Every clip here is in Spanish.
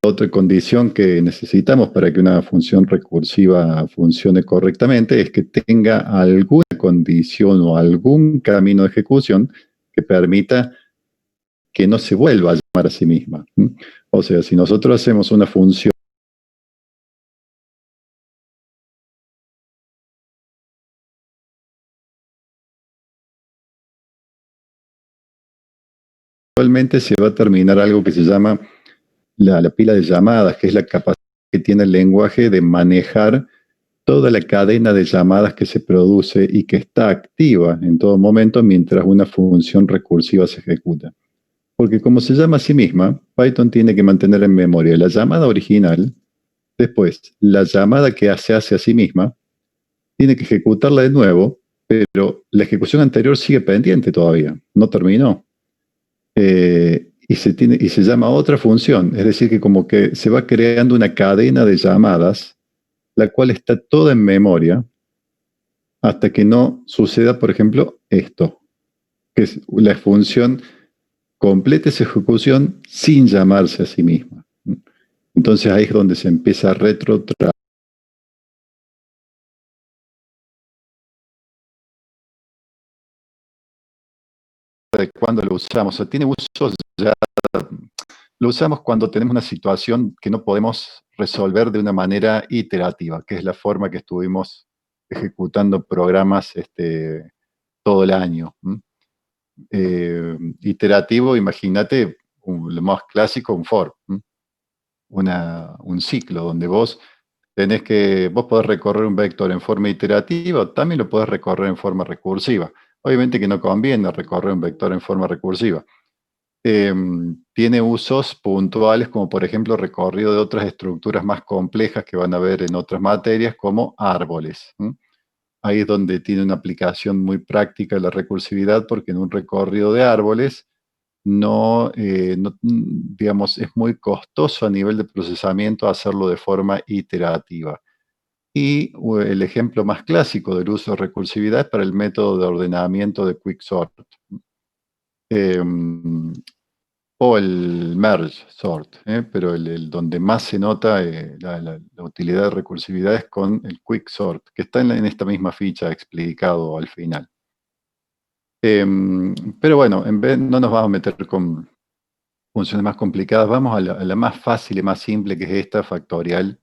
otra condición que necesitamos para que una función recursiva funcione correctamente es que tenga alguna condición o algún camino de ejecución que permita que no se vuelva a llamar a sí misma. O sea, si nosotros hacemos una función, actualmente se va a terminar algo que se llama la pila de llamadas, que es la capacidad que tiene el lenguaje de manejar toda la cadena de llamadas que se produce y que está activa en todo momento mientras una función recursiva se ejecuta. Porque como se llama a sí misma, Python tiene que mantener en memoria la llamada original, después la llamada que hace a sí misma, tiene que ejecutarla de nuevo, pero la ejecución anterior sigue pendiente todavía, no terminó. Y se llama otra función, es decir, que como que se va creando una cadena de llamadas, la cual está toda en memoria, hasta que no suceda, por ejemplo, esto, que es la función complete esa ejecución sin llamarse a sí misma. Entonces ahí es donde se empieza a retrotraer de cuando lo usamos. O sea, tiene usos ya, lo usamos cuando tenemos una situación que no podemos resolver de una manera iterativa, que es la forma que estuvimos ejecutando programas todo el año. Iterativo, imagínate, lo más clásico, un for, un ciclo donde vos podés recorrer un vector en forma iterativa, también lo podés recorrer en forma recursiva. Obviamente que no conviene recorrer un vector en forma recursiva. Tiene usos puntuales, como por ejemplo recorrido de otras estructuras más complejas que van a ver en otras materias, como árboles. Ahí es donde tiene una aplicación muy práctica la recursividad, porque en un recorrido de árboles digamos, es muy costoso a nivel de procesamiento hacerlo de forma iterativa. Y el ejemplo más clásico del uso de recursividad es para el método de ordenamiento de Quicksort. Em, o el merge sort, pero donde más se nota la utilidad de recursividad es con el quicksort, que está en esta misma ficha explicado al final. Pero bueno, no nos vamos a meter con funciones más complicadas, vamos a la más fácil y más simple, que es esta, factorial.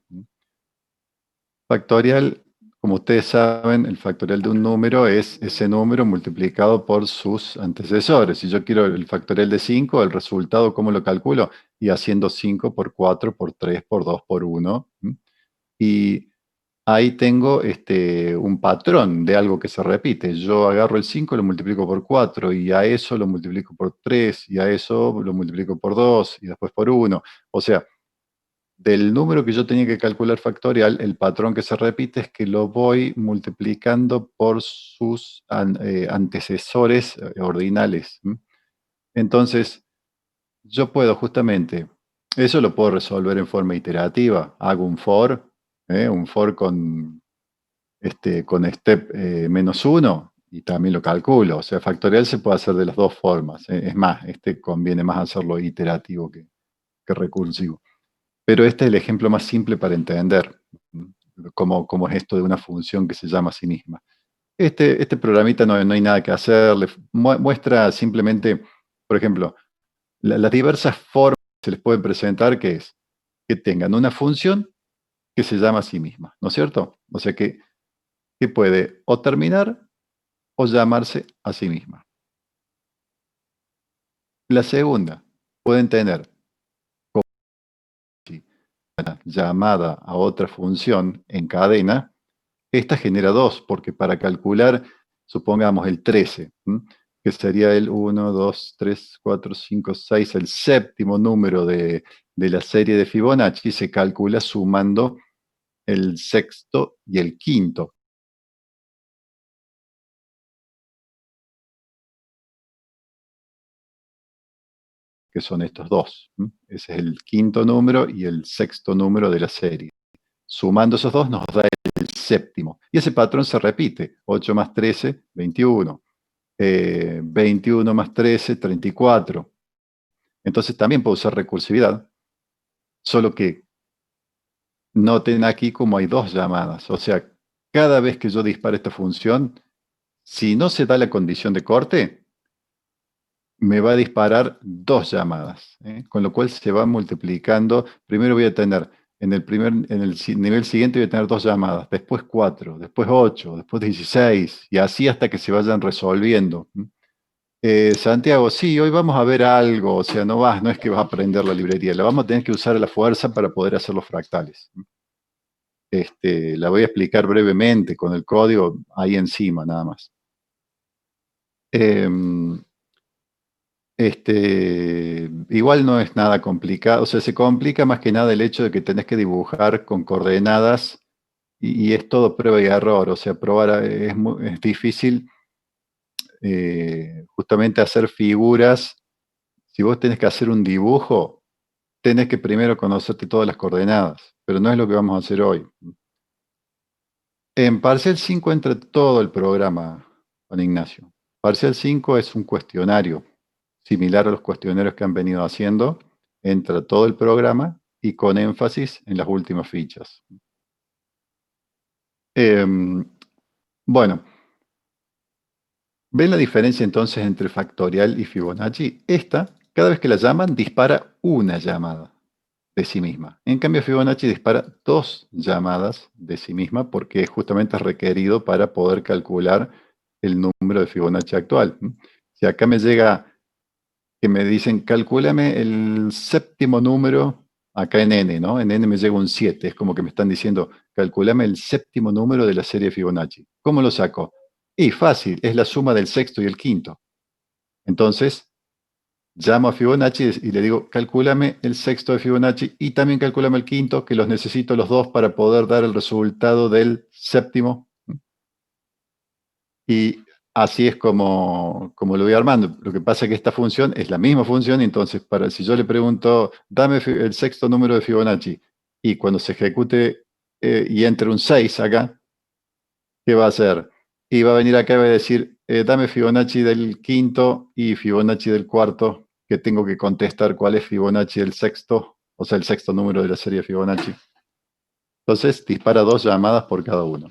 Factorial, como ustedes saben, el factorial de un número es ese número multiplicado por sus antecesores. Si yo quiero el factorial de 5, el resultado, ¿cómo lo calculo? Y haciendo 5 por 4, por 3, por 2, por 1. Y ahí tengo un patrón de algo que se repite. Yo agarro el 5, lo multiplico por 4, y a eso lo multiplico por 3, y a eso lo multiplico por 2, y después por 1. O sea, del número que yo tenía que calcular factorial, el patrón que se repite es que lo voy multiplicando por sus antecesores ordinales. Entonces, yo puedo justamente, eso lo puedo resolver en forma iterativa. Hago un for con step -1, y también lo calculo. O sea, factorial se puede hacer de las dos formas. Es más, conviene más hacerlo iterativo que recursivo. Pero este es el ejemplo más simple para entender cómo es esto de una función que se llama a sí misma. Este programita no hay nada que hacer, muestra simplemente, por ejemplo, las diversas formas que se les pueden presentar, que es que tengan una función que se llama a sí misma, ¿no es cierto? O sea que puede o terminar o llamarse a sí misma. La segunda, pueden tener llamada a otra función en cadena. Esta genera 2, porque para calcular, supongamos el 13, que sería el 1, 2, 3, 4, 5, 6, el séptimo número de la serie de Fibonacci, se calcula sumando el sexto y el quinto, que son estos dos. Ese es el quinto número y el sexto número de la serie. Sumando esos dos nos da el séptimo. Y ese patrón se repite. 8 más 13, 21. 21 más 13, 34. Entonces también puedo usar recursividad Solo que noten aquí como hay dos llamadas. O sea, cada vez que yo dispare esta función, si no se da la condición de corte, me va a disparar dos llamadas, ¿eh? Con lo cual se va multiplicando. Primero voy a tener, en el nivel siguiente voy a tener dos llamadas, después cuatro, después 8, después 16, y así hasta que se vayan resolviendo. Santiago, sí, hoy vamos a ver algo, o sea, no es que vas a aprender la librería, la vamos a tener que usar a la fuerza para poder hacer los fractales. La voy a explicar brevemente con el código ahí encima, nada más. Em, igual no es nada complicado, o sea, se complica más que nada el hecho de que tenés que dibujar con coordenadas y es todo prueba y error, o sea, probar es difícil justamente hacer figuras. Si vos tenés que hacer un dibujo, tenés que primero conocerte todas las coordenadas, pero no es lo que vamos a hacer hoy. En Parcial 5 entra todo el programa, Juan Ignacio. Parcial 5 es un cuestionario, similar a los cuestionarios que han venido haciendo. Entra todo el programa y con énfasis en las últimas fichas. Bueno, ¿ven la diferencia entonces entre factorial y Fibonacci? Esta, cada vez que la llaman, dispara una llamada de sí misma. En cambio, Fibonacci dispara dos llamadas de sí misma porque justamente es requerido para poder calcular el número de Fibonacci actual. Si acá me llega que me dicen, calcúlame el séptimo número, acá en n, ¿no? En n me llega un 7, es como que me están diciendo, calcúlame el séptimo número de la serie Fibonacci. ¿Cómo lo saco? Y fácil, es la suma del sexto y el quinto. Entonces, llamo a Fibonacci y le digo, calcúlame el sexto de Fibonacci y también calcúlame el quinto, que los necesito los dos para poder dar el resultado del séptimo. Y así es como lo voy armando. Lo que pasa es que esta función es la misma función, entonces si yo le pregunto, dame el sexto número de Fibonacci, y cuando se ejecute y entre un 6 acá, ¿qué va a hacer? Y va a venir acá y va a decir, dame Fibonacci del quinto y Fibonacci del cuarto, que tengo que contestar cuál es Fibonacci del sexto, o sea, el sexto número de la serie Fibonacci. Entonces dispara dos llamadas por cada uno.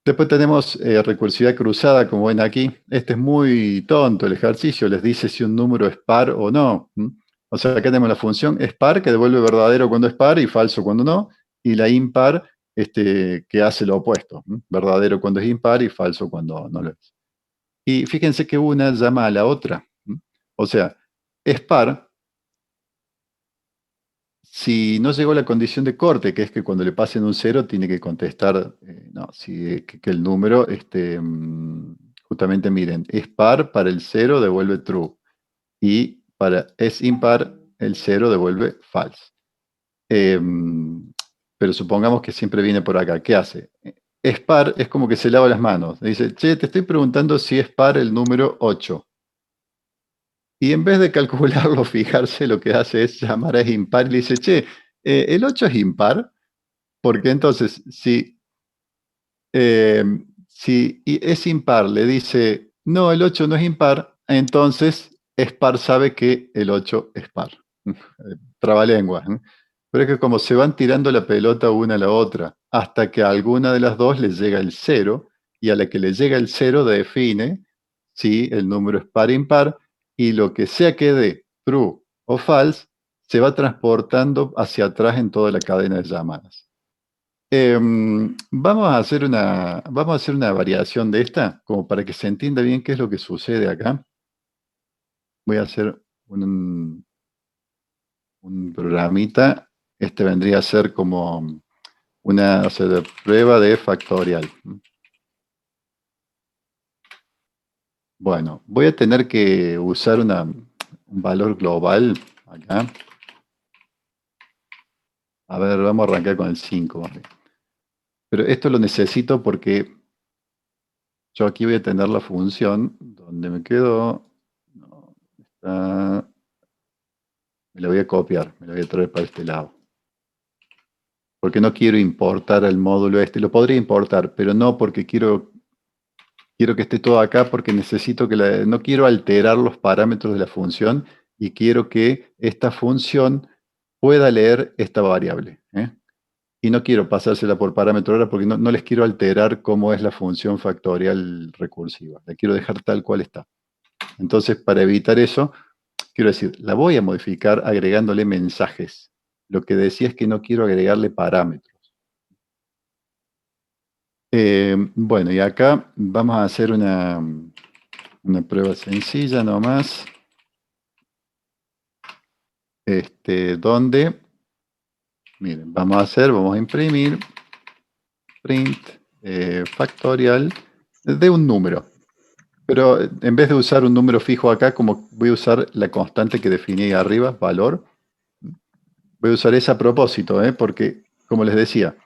Después tenemos recursividad cruzada, como ven aquí. Este es muy tonto el ejercicio, les dice si un número es par o no. O sea, acá tenemos la función es par, que devuelve verdadero cuando es par y falso cuando no, y la impar, que hace lo opuesto, verdadero cuando es impar y falso cuando no lo es. Y fíjense que una llama a la otra. O sea, es par si no llegó la condición de corte, que es que cuando le pasen un cero tiene que contestar, no, que el número, justamente miren, es par para el cero devuelve true y para es impar el cero devuelve false. Pero supongamos que siempre viene por acá. ¿Qué hace? Es par, es como que se lava las manos. Dice, che, te estoy preguntando si es par el número 8. Y en vez de calcularlo, fijarse, lo que hace es llamar a impar y le dice, che, ¿el 8 es impar? Porque entonces, eh, si es impar, le dice, no, el 8 no es impar, entonces es par sabe que el 8 es par. Trabalenguas, ¿eh? Pero es que como se van tirando la pelota una a la otra, hasta que a alguna de las dos les llega el cero, y a la que le llega el cero define si el número es par o impar, y lo que sea que dé true o false, se va transportando hacia atrás en toda la cadena de llamadas. Vamos a hacer una variación de esta, como para que se entienda bien qué es lo que sucede acá. Voy a hacer un programita. Este vendría a ser como una de prueba de factorial. Bueno, voy a tener que usar un valor global acá. A ver, vamos a arrancar con el 5. Pero esto lo necesito porque yo aquí voy a tener la función donde me quedo. No, está, me la voy a copiar, me la voy a traer para este lado. Porque no quiero importar el módulo este. Lo podría importar, pero no porque quiero que esté todo acá porque necesito no quiero alterar los parámetros de la función y quiero que esta función pueda leer esta variable. Y no quiero pasársela por parámetro ahora porque no les quiero alterar cómo es la función factorial recursiva. La quiero dejar tal cual está. Entonces, para evitar eso, quiero decir, la voy a modificar agregándole mensajes. Lo que decía es que no quiero agregarle parámetros. Bueno, y acá vamos a hacer una prueba sencilla nomás. Donde, miren, vamos a imprimir print factorial de un número. Pero en vez de usar un número fijo acá, como voy a usar la constante que definí ahí arriba, valor, voy a usar esa a propósito, porque, como les decía,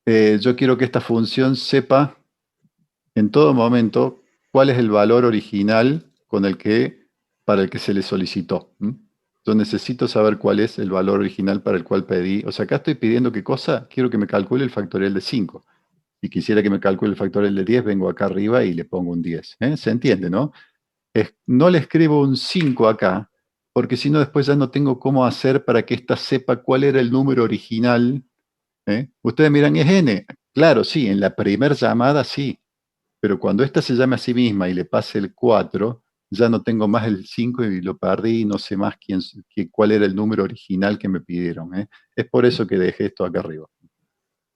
yo quiero que esta función sepa en todo momento cuál es el valor original para el que se le solicitó. Yo necesito saber cuál es el valor original para el cual pedí. O sea, acá estoy pidiendo qué cosa, quiero que me calcule el factorial de 5. Si quisiera que me calcule el factorial de 10, vengo acá arriba y le pongo un 10. ¿Se entiende, no? No le escribo un 5 acá, porque si no después ya no tengo cómo hacer para que ésta sepa cuál era el número original. Ustedes miran, es n. Claro, sí, en la primera llamada sí, pero cuando ésta se llame a sí misma y le pase el 4, ya no tengo más el 5 y lo perdí y no sé más cuál era el número original que me pidieron. Es por eso que dejé esto acá arriba,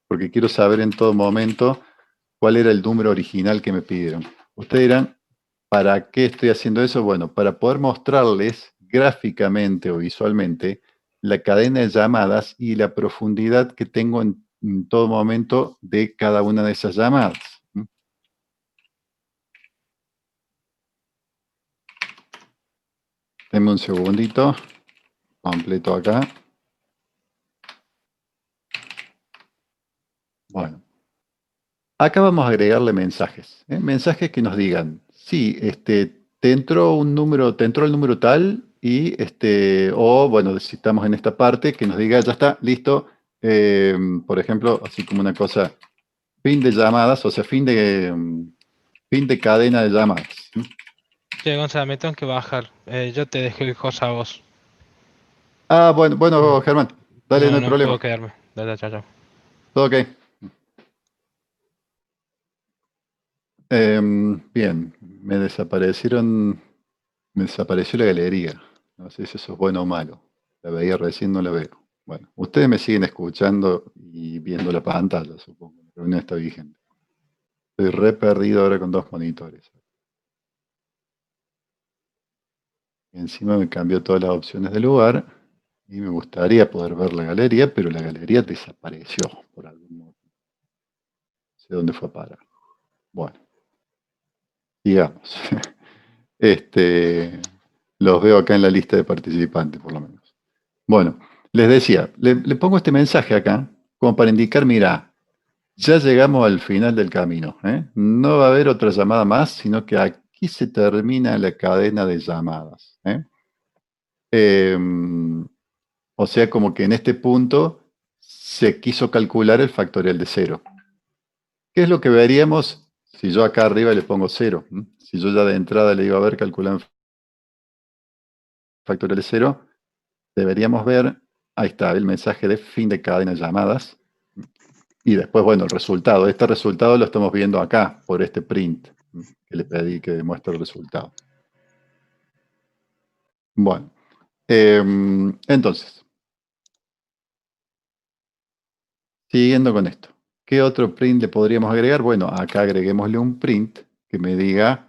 porque quiero saber en todo momento cuál era el número original que me pidieron. Ustedes dirán, ¿para qué estoy haciendo eso? Bueno, para poder mostrarles gráficamente o visualmente la cadena de llamadas y la profundidad que tengo en todo momento de cada una de esas llamadas. Denme un segundito, completo acá. Bueno, acá vamos a agregarle mensajes. Mensajes que nos digan, sí, te entró el número tal y o bueno, si estamos en esta parte, que nos diga, ya está, listo. Por ejemplo, así como una cosa, fin de llamadas, o sea, fin de cadena de llamadas. Che, Gonzalo, me tengo que bajar. Yo te dejé el cosa a vos. Ah, bueno, Germán, dale, no No, hay no problema. puedo quedarme. Dale, chao, chao. Todo ok. Bien, me desapareció la galería. No sé si eso es bueno o malo. La veía recién, no la veo. Bueno, ustedes me siguen escuchando y viendo la pantalla, supongo. La reunión está vigente. Estoy re perdido ahora con dos monitores. Y encima me cambió todas las opciones de lugar y me gustaría poder ver la galería, pero la galería desapareció por algún motivo. No sé dónde fue a parar. Bueno, digamos. Este, los veo acá en la lista de participantes, por lo menos. Bueno, les decía, le pongo este mensaje acá, como para indicar, mira, ya llegamos al final del camino. No va a haber otra llamada más, sino que aquí se termina la cadena de llamadas. O sea, como que en este punto se quiso calcular el factorial de cero. ¿Qué es lo que veríamos si yo acá arriba le pongo cero? Si yo ya de entrada le digo, a ver, calculando el factorial de cero, deberíamos ver, ahí está, el mensaje de fin de cadena de llamadas. Y después, bueno, el resultado. Este resultado lo estamos viendo acá, por este print que le pedí que demuestre el resultado. Bueno, entonces, siguiendo con esto. ¿Qué otro print le podríamos agregar? Bueno, acá agreguémosle un print que me diga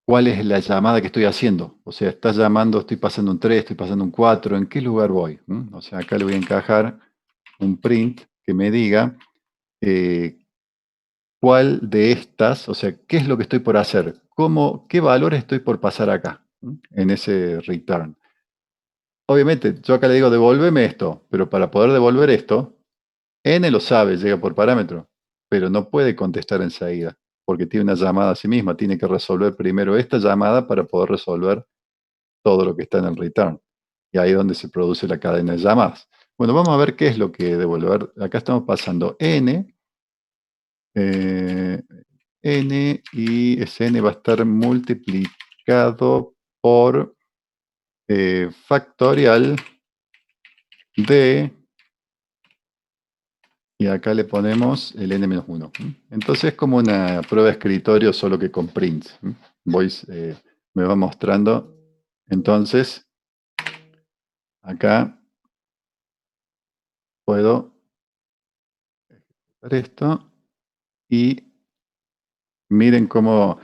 cuál es la llamada que estoy haciendo. O sea, estás llamando, estoy pasando un 3, estoy pasando un 4, ¿en qué lugar voy? O sea, acá le voy a encajar un print que me diga eh, cuál de estas, o sea, qué es lo que estoy por hacer, qué valores estoy por pasar acá, en ese return. Obviamente, yo acá le digo, devuélveme esto, pero para poder devolver esto, n lo sabe, llega por parámetro, pero no puede contestar enseguida, porque tiene una llamada a sí misma, tiene que resolver primero esta llamada para poder resolver todo lo que está en el return. Y ahí es donde se produce la cadena de llamadas. Bueno, vamos a ver qué es lo que devolver. Acá estamos pasando n, eh, n y ese n va a estar multiplicado por factorial de, y acá le ponemos el n-1. Entonces es como una prueba de escritorio, solo que con prints. Me va mostrando. Entonces, acá puedo hacer esto y miren cómo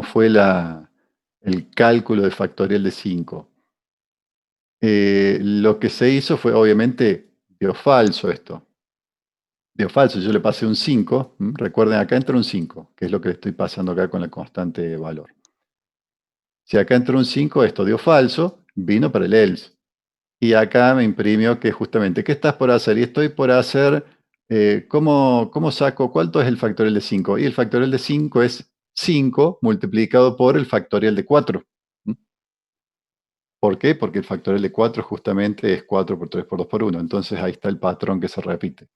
fue el cálculo de factorial de 5. Lo que se hizo fue, obviamente, dio falso esto. Dio falso, yo le pasé un 5. Recuerden, acá entra un 5, que es lo que le estoy pasando acá con la constante de valor. Si acá entró un 5, esto dio falso, vino para el else. Y acá me imprimió que justamente, ¿qué estás por hacer? Y estoy por hacer, ¿cómo saco? ¿Cuánto es el factorial de 5? Y el factorial de 5 es 5 multiplicado por el factorial de 4. ¿Por qué? Porque el factorial de 4 justamente es 4 por 3 por 2 por 1. Entonces ahí está el patrón que se repite.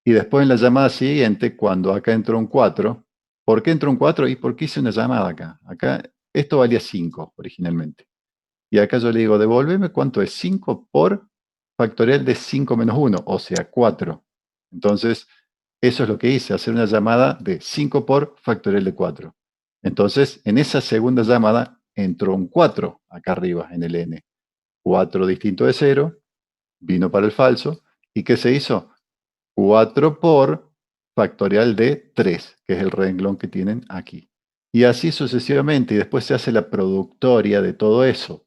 Y después en la llamada siguiente, cuando acá entró un 4, ¿por qué entró un 4? ¿Y por qué hice una llamada acá? Acá esto valía 5 originalmente. Y acá yo le digo, devuélveme cuánto es 5 por factorial de 5 menos 1, o sea, 4. Entonces, eso es lo que hice, hacer una llamada de 5 por factorial de 4. Entonces, en esa segunda llamada entró un 4 acá arriba en el n. 4 distinto de 0, vino para el falso. ¿Y qué se hizo? 4 por factorial de 3, que es el renglón que tienen aquí. Y así sucesivamente, y después se hace la productoria de todo eso.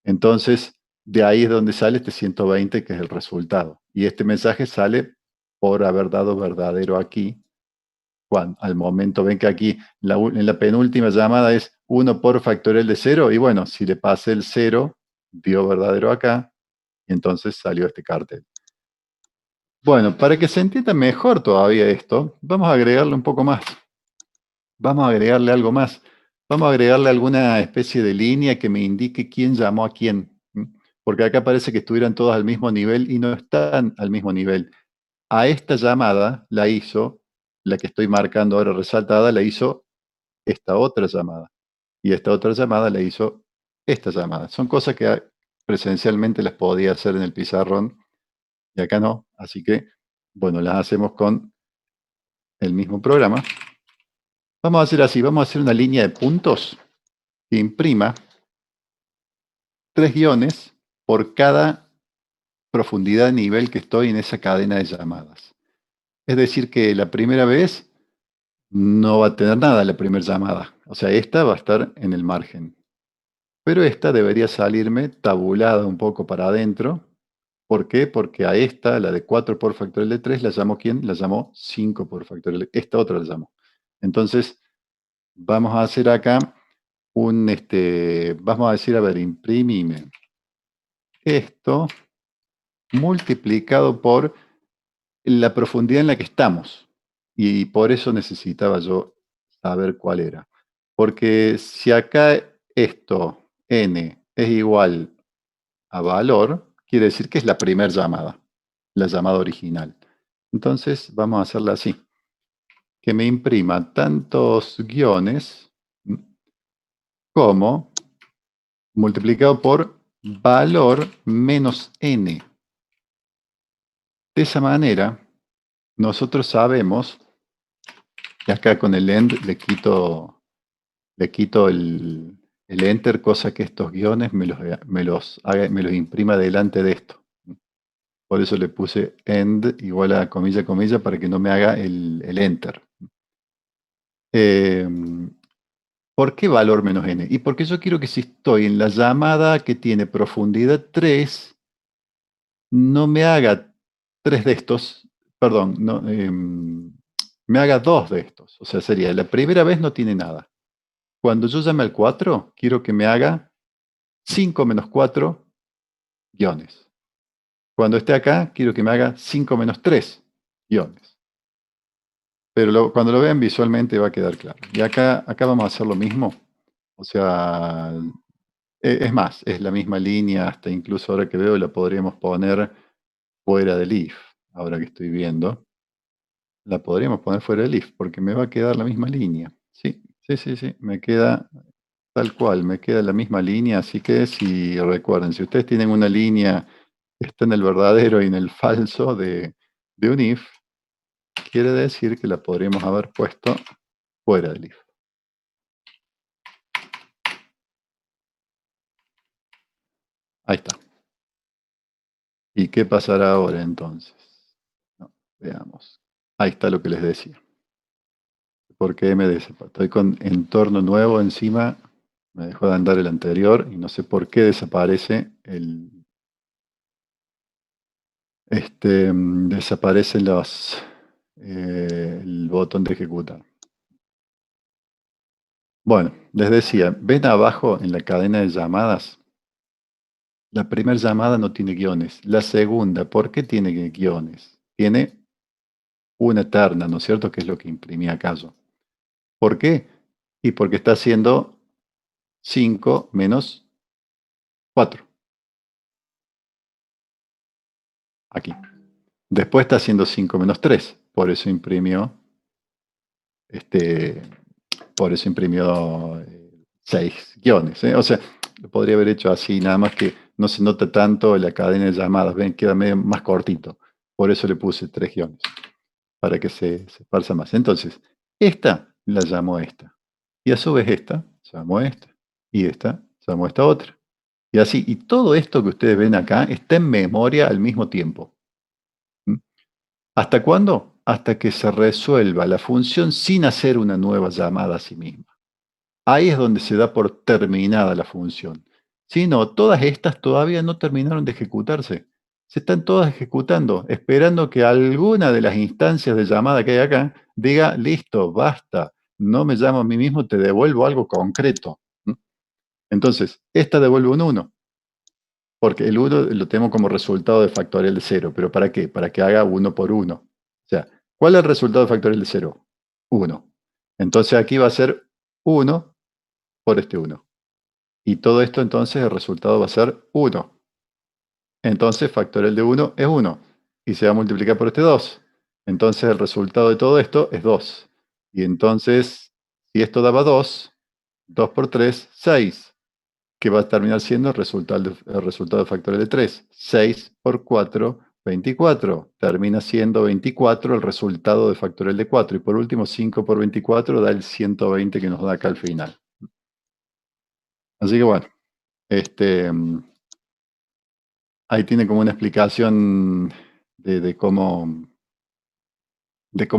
Entonces, de ahí es donde sale este 120, que es el resultado. Y este mensaje sale por haber dado verdadero aquí. Al momento ven que aquí en la penúltima llamada es 1 por factorial de 0. Y bueno, si le pasé el 0, dio verdadero acá. Y entonces salió este cartel. Bueno, para que se entienda mejor todavía esto, vamos a agregarle un poco más. Vamos a agregarle algo más. Vamos a agregarle alguna especie de línea que me indique quién llamó a quién. Porque acá parece que estuvieran todos al mismo nivel y no están al mismo nivel. A esta llamada la hizo, la que estoy marcando ahora resaltada, la hizo esta otra llamada. Y esta otra llamada la hizo esta llamada. Son cosas que presencialmente las podía hacer en el pizarrón y acá no. Así que, bueno, las hacemos con el mismo programa. Vamos a hacer así, vamos a hacer una línea de puntos que imprima 3 guiones por cada profundidad de nivel que estoy en esa cadena de llamadas. Es decir, que la primera vez no va a tener nada la primera llamada. O sea, esta va a estar en el margen. Pero esta debería salirme tabulada un poco para adentro. ¿Por qué? Porque a esta, la de 4 por factorial de 3, ¿la llamo quién? La llamo 5 por factorial de... Esta otra la llamo. Entonces, vamos a hacer acá vamos a decir, a ver, imprimime esto multiplicado por la profundidad en la que estamos. Y por eso necesitaba yo saber cuál era. Porque si acá esto, n, es igual a valor, quiere decir que es la primera llamada, la llamada original. Entonces vamos a hacerla así. Que me imprima tantos guiones como multiplicado por valor menos n. De esa manera, nosotros sabemos, y acá con el end le quito el enter, cosa que estos guiones me los imprima delante de esto. Por eso le puse end igual a comilla, comilla, para que no me haga el enter. ¿Por qué valor menos n? Y porque yo quiero que si estoy en la llamada que tiene profundidad 3, no me haga 3 de estos, perdón, no, me haga 2 de estos. O sea, sería, la primera vez no tiene nada. Cuando yo llame al 4, quiero que me haga 5 menos 4 guiones. Cuando esté acá, quiero que me haga 5 menos 3 guiones. Pero cuando lo vean visualmente va a quedar claro. Y acá vamos a hacer lo mismo. O sea, es más, es la misma línea, hasta incluso ahora que veo la podríamos poner fuera del if. Ahora que estoy viendo, la podríamos poner fuera del if, porque me va a quedar la misma línea. Sí, sí, sí, sí, me queda Tal cual, me queda la misma línea, así que si recuerden, si ustedes tienen una línea que está en el verdadero y en el falso de un if, quiere decir que la podríamos haber puesto fuera del if. Ahí está. ¿Y qué pasará ahora entonces? No, veamos. Ahí está lo que les decía. ¿Por qué me desaparece? Estoy con entorno nuevo encima, me dejó de andar el anterior y no sé por qué desaparece desaparecen el botón de ejecutar. Bueno, les decía, ven abajo en la cadena de llamadas, la primera llamada no tiene guiones. La segunda, ¿por qué tiene guiones? Tiene una terna, ¿no es cierto? Que es lo que imprimí acá yo. ¿Por qué? Y porque está haciendo 5 menos 4. Aquí. Después está haciendo 5 menos 3. Por eso imprimió, este, por eso imprimió 6 guiones. O sea, lo podría haber hecho así, nada más que no se nota tanto la cadena de llamadas. Ven, queda medio más cortito. Por eso le puse 3 guiones, para que se esparza más. Entonces, esta la llamo esta. Y a su vez esta llamo esta. Y esta llamo esta otra. Y así, y todo esto que ustedes ven acá está en memoria al mismo tiempo. ¿Mm? ¿Hasta cuándo? Hasta que se resuelva la función sin hacer una nueva llamada a sí misma. Ahí es donde se da por terminada la función. Si no, todas estas todavía no terminaron de ejecutarse. Se están todas ejecutando, esperando que alguna de las instancias de llamada que hay acá diga, listo, basta, no me llamo a mí mismo, te devuelvo algo concreto. ¿Mm? Entonces, esta devuelve un 1, porque el 1 lo tengo como resultado de factorial de 0. ¿Pero para qué? Para que haga 1 por 1. O sea, ¿cuál es el resultado de factorial de 0? 1. Entonces aquí va a ser 1 por este 1. Y todo esto entonces el resultado va a ser 1. Entonces factorial de 1 es 1. Y se va a multiplicar por este 2. Entonces el resultado de todo esto es 2. Y entonces, si esto daba 2, 2 por 3, 6. Que va a terminar siendo el resultado de factorial de 3. 6 por 4, 24. Termina siendo 24 el resultado de factorial de 4. Y por último, 5 por 24 da el 120 que nos da acá al final. Así que bueno, este, ahí tiene como una explicación de cómo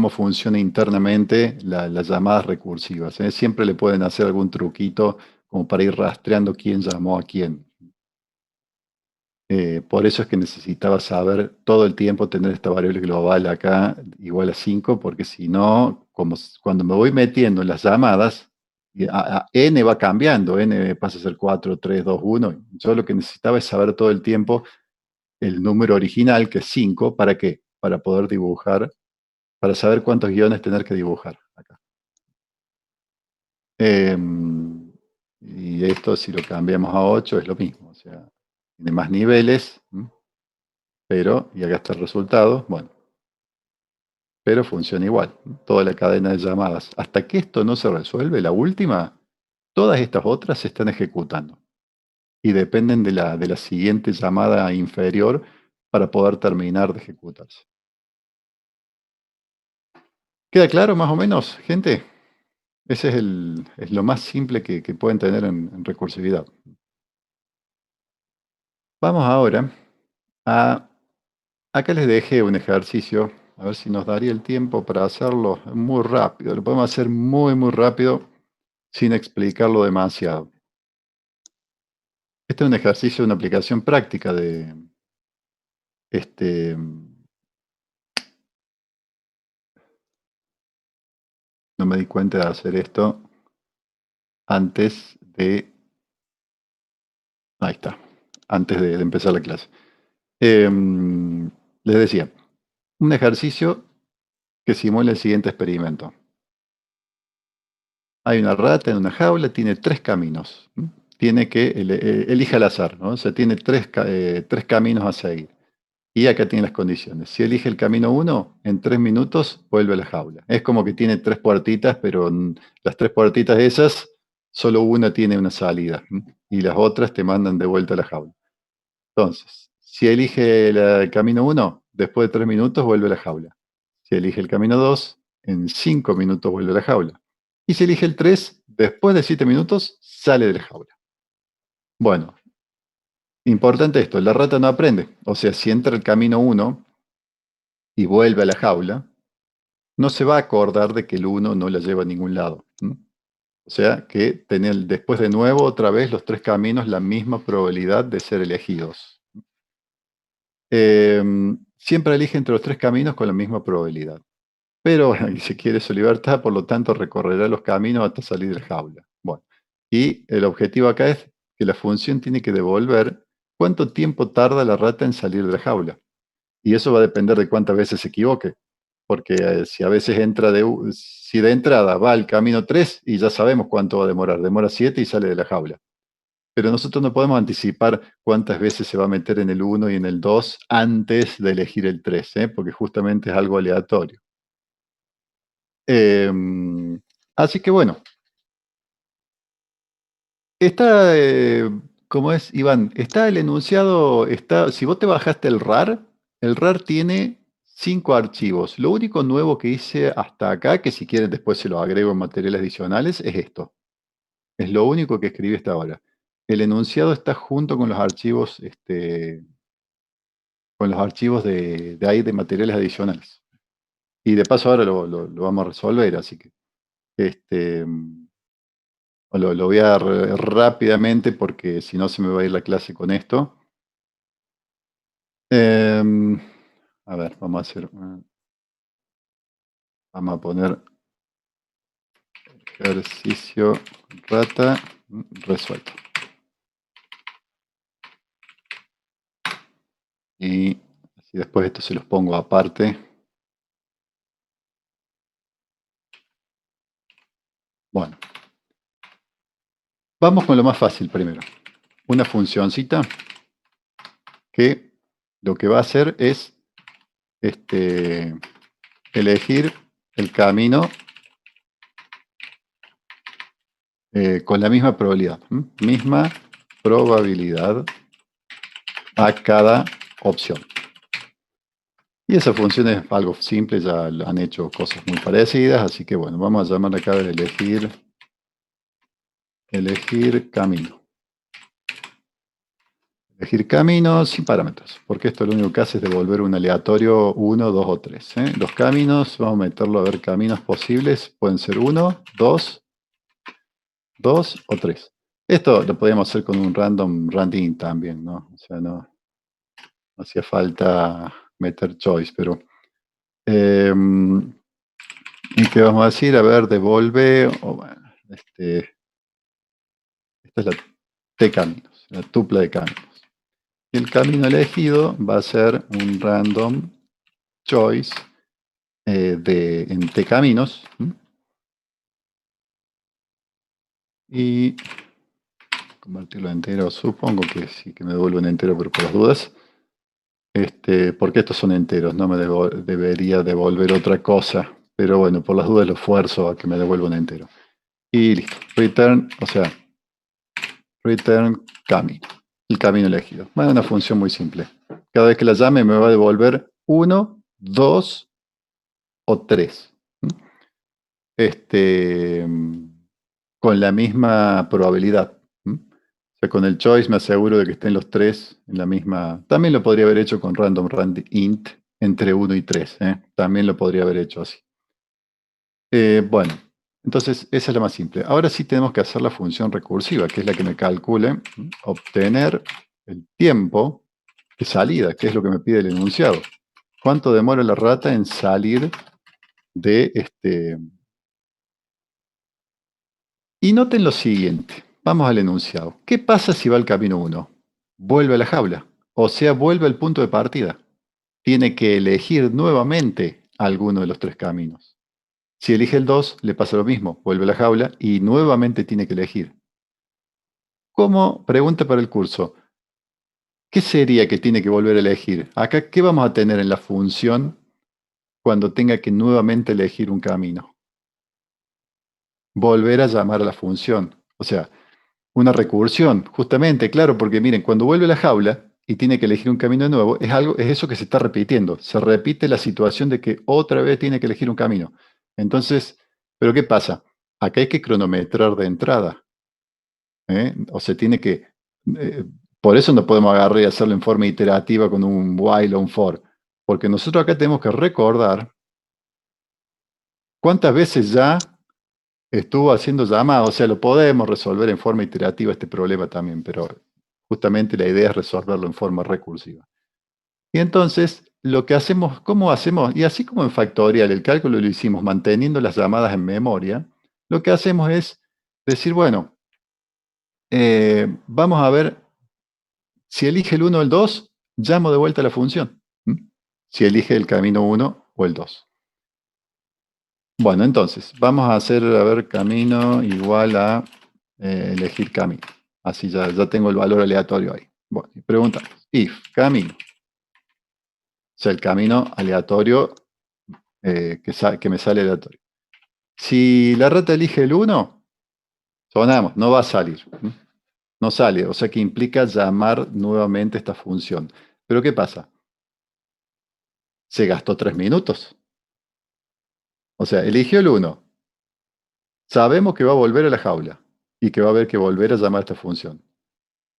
funciona internamente las llamadas recursivas. ¿Eh? Siempre le pueden hacer algún truquito como para ir rastreando quién llamó a quién. Por eso es que necesitaba saber todo el tiempo tener esta variable global acá igual a 5, porque si no, cuando me voy metiendo en las llamadas, n va cambiando, n pasa a ser 4, 3, 2, 1. Yo lo que necesitaba es saber todo el tiempo el número original, que es 5, ¿para qué? Para poder dibujar, para saber cuántos guiones tener que dibujar acá. Y esto, si lo cambiamos a 8, es lo mismo, o sea, tiene más niveles, pero, y acá está el resultado, bueno, pero funciona igual, toda la cadena de llamadas. Hasta que esto no se resuelve, la última, todas estas otras se están ejecutando y dependen de la siguiente llamada inferior para poder terminar de ejecutarse. ¿Queda claro más o menos, gente? Ese es lo más simple que pueden tener en recursividad. Vamos ahora a... Acá les dejé un ejercicio, a ver si nos daría el tiempo para hacerlo muy rápido. Lo podemos hacer muy, muy rápido sin explicarlo demasiado. Este es un ejercicio de una aplicación práctica de... no me di cuenta de hacer esto antes de... Ahí está, antes de empezar la clase. Les decía, un ejercicio que simula el siguiente experimento. Hay una rata en una jaula, tiene 3 caminos. Tiene que elige al azar, ¿no? O sea, tiene 3 caminos a seguir. Y acá tiene las condiciones. Si elige el camino 1, en 3 minutos vuelve a la jaula. Es como que tiene 3 puertitas, pero las 3 puertitas esas Solo una tiene una salida y las otras te mandan de vuelta a la jaula. Entonces, si elige el camino 1, después de 3 minutos vuelve a la jaula. Si elige el camino 2, en 5 minutos vuelve a la jaula. Y si elige el 3, después de 7 minutos sale de la jaula. Bueno, importante esto, la rata no aprende. O sea, si entra el camino 1 y vuelve a la jaula, no se va a acordar de que el 1 no la lleva a ningún lado. O sea que tener después de nuevo otra vez los 3 caminos la misma probabilidad de ser elegidos. Siempre elige entre los 3 caminos con la misma probabilidad. Pero si quiere su libertad, por lo tanto recorrerá los caminos hasta salir de la jaula. Bueno, y el objetivo acá es que la función tiene que devolver cuánto tiempo tarda la rata en salir de la jaula. Y eso va a depender de cuántas veces se equivoque. Porque si a veces entra si de entrada va al camino 3 y ya sabemos cuánto va a demorar, demora 7 y sale de la jaula. Pero nosotros no podemos anticipar cuántas veces se va a meter en el 1 y en el 2 antes de elegir el 3, porque justamente es algo aleatorio. Así que bueno, está, ¿cómo es, Iván? Está el enunciado, si vos te bajaste el RAR tiene 5 archivos. Lo único nuevo que hice hasta acá, que si quieren después se lo agrego en materiales adicionales, es esto. Es lo único que escribí hasta ahora. El enunciado está junto con los archivos, de ahí de materiales adicionales. Y de paso ahora lo vamos a resolver, así que lo voy a dar rápidamente porque si no se me va a ir la clase con esto. A ver, vamos a poner ejercicio rata resuelto. Y así después esto se los pongo aparte. Bueno, vamos con lo más fácil primero. Una funcioncita que lo que va a hacer es elegir el camino con la misma probabilidad. Misma probabilidad a cada opción. Y esa función es algo simple, ya han hecho cosas muy parecidas, así que bueno, vamos a llamar acá de elegir camino. Elegir camino sin parámetros, porque esto lo único que hace es devolver un aleatorio 1, 2 o 3. Los caminos, vamos a meterlo a ver caminos posibles, pueden ser 1, 2 o 3. Esto lo podríamos hacer con un random running también, ¿no? O sea, no hacía falta meter choice, pero ¿y qué vamos a decir? A ver, devuelve, bueno, esta es la T caminos, la tupla de caminos. Y el camino elegido va a ser un random choice en T caminos. Y convertirlo en entero, supongo que sí, que me devuelve en entero, pero por las dudas. Porque estos son enteros, no me debería devolver otra cosa. Pero bueno, por las dudas lo esfuerzo a que me devuelva un entero. Y listo. Return, o sea, return camino. El camino elegido. Bueno, una función muy simple. Cada vez que la llame me va a devolver 1, 2 o 3. Con la misma probabilidad. O sea, con el choice me aseguro de que estén los 3 en la misma. También lo podría haber hecho con random int entre 1 y 3. También lo podría haber hecho así. Bueno, entonces esa es la más simple. Ahora sí tenemos que hacer la función recursiva, que es la que me calcule obtener el tiempo de salida, que es lo que me pide el enunciado. ¿Cuánto demora la rata en salir de este? Y noten lo siguiente. Vamos al enunciado. ¿Qué pasa si va al camino 1? Vuelve a la jaula. O sea, vuelve al punto de partida. Tiene que elegir nuevamente alguno de los 3 caminos. Si elige el 2, le pasa lo mismo. Vuelve a la jaula y nuevamente tiene que elegir. Como pregunta para el curso, ¿qué sería que tiene que volver a elegir? Acá, ¿qué vamos a tener en la función cuando tenga que nuevamente elegir un camino? Volver a llamar a la función. O sea, una recursión, justamente, claro, porque miren, cuando vuelve a la jaula y tiene que elegir un camino nuevo, es eso que se está repitiendo. Se repite la situación de que otra vez tiene que elegir un camino. Entonces, ¿pero qué pasa? Acá hay que cronometrar de entrada. O sea, tiene que... eh, por eso no podemos agarrar y hacerlo en forma iterativa con un while o un for. Porque nosotros acá tenemos que recordar cuántas veces ya estuvo haciendo llamadas. O sea, lo podemos resolver en forma iterativa este problema también, pero justamente la idea es resolverlo en forma recursiva. Y entonces, lo que hacemos, ¿cómo hacemos? Y así como en Factorial, el cálculo lo hicimos manteniendo las llamadas en memoria, lo que hacemos es decir, bueno, vamos a ver, si elige el 1 o el 2, llamo de vuelta a la función. Si elige el camino 1 o el 2. Bueno, entonces, vamos a hacer, a ver, camino igual a elegir camino. Así ya tengo el valor aleatorio ahí. Bueno, y preguntamos, if camino, o sea, el camino aleatorio que me sale aleatorio. Si la rata elige el 1, sonamos, no va a salir. No sale, o sea que implica llamar nuevamente esta función. Pero ¿qué pasa? Se gastó 3 minutos. O sea, eligió el 1. Sabemos que va a volver a la jaula y que va a haber que volver a llamar esta función.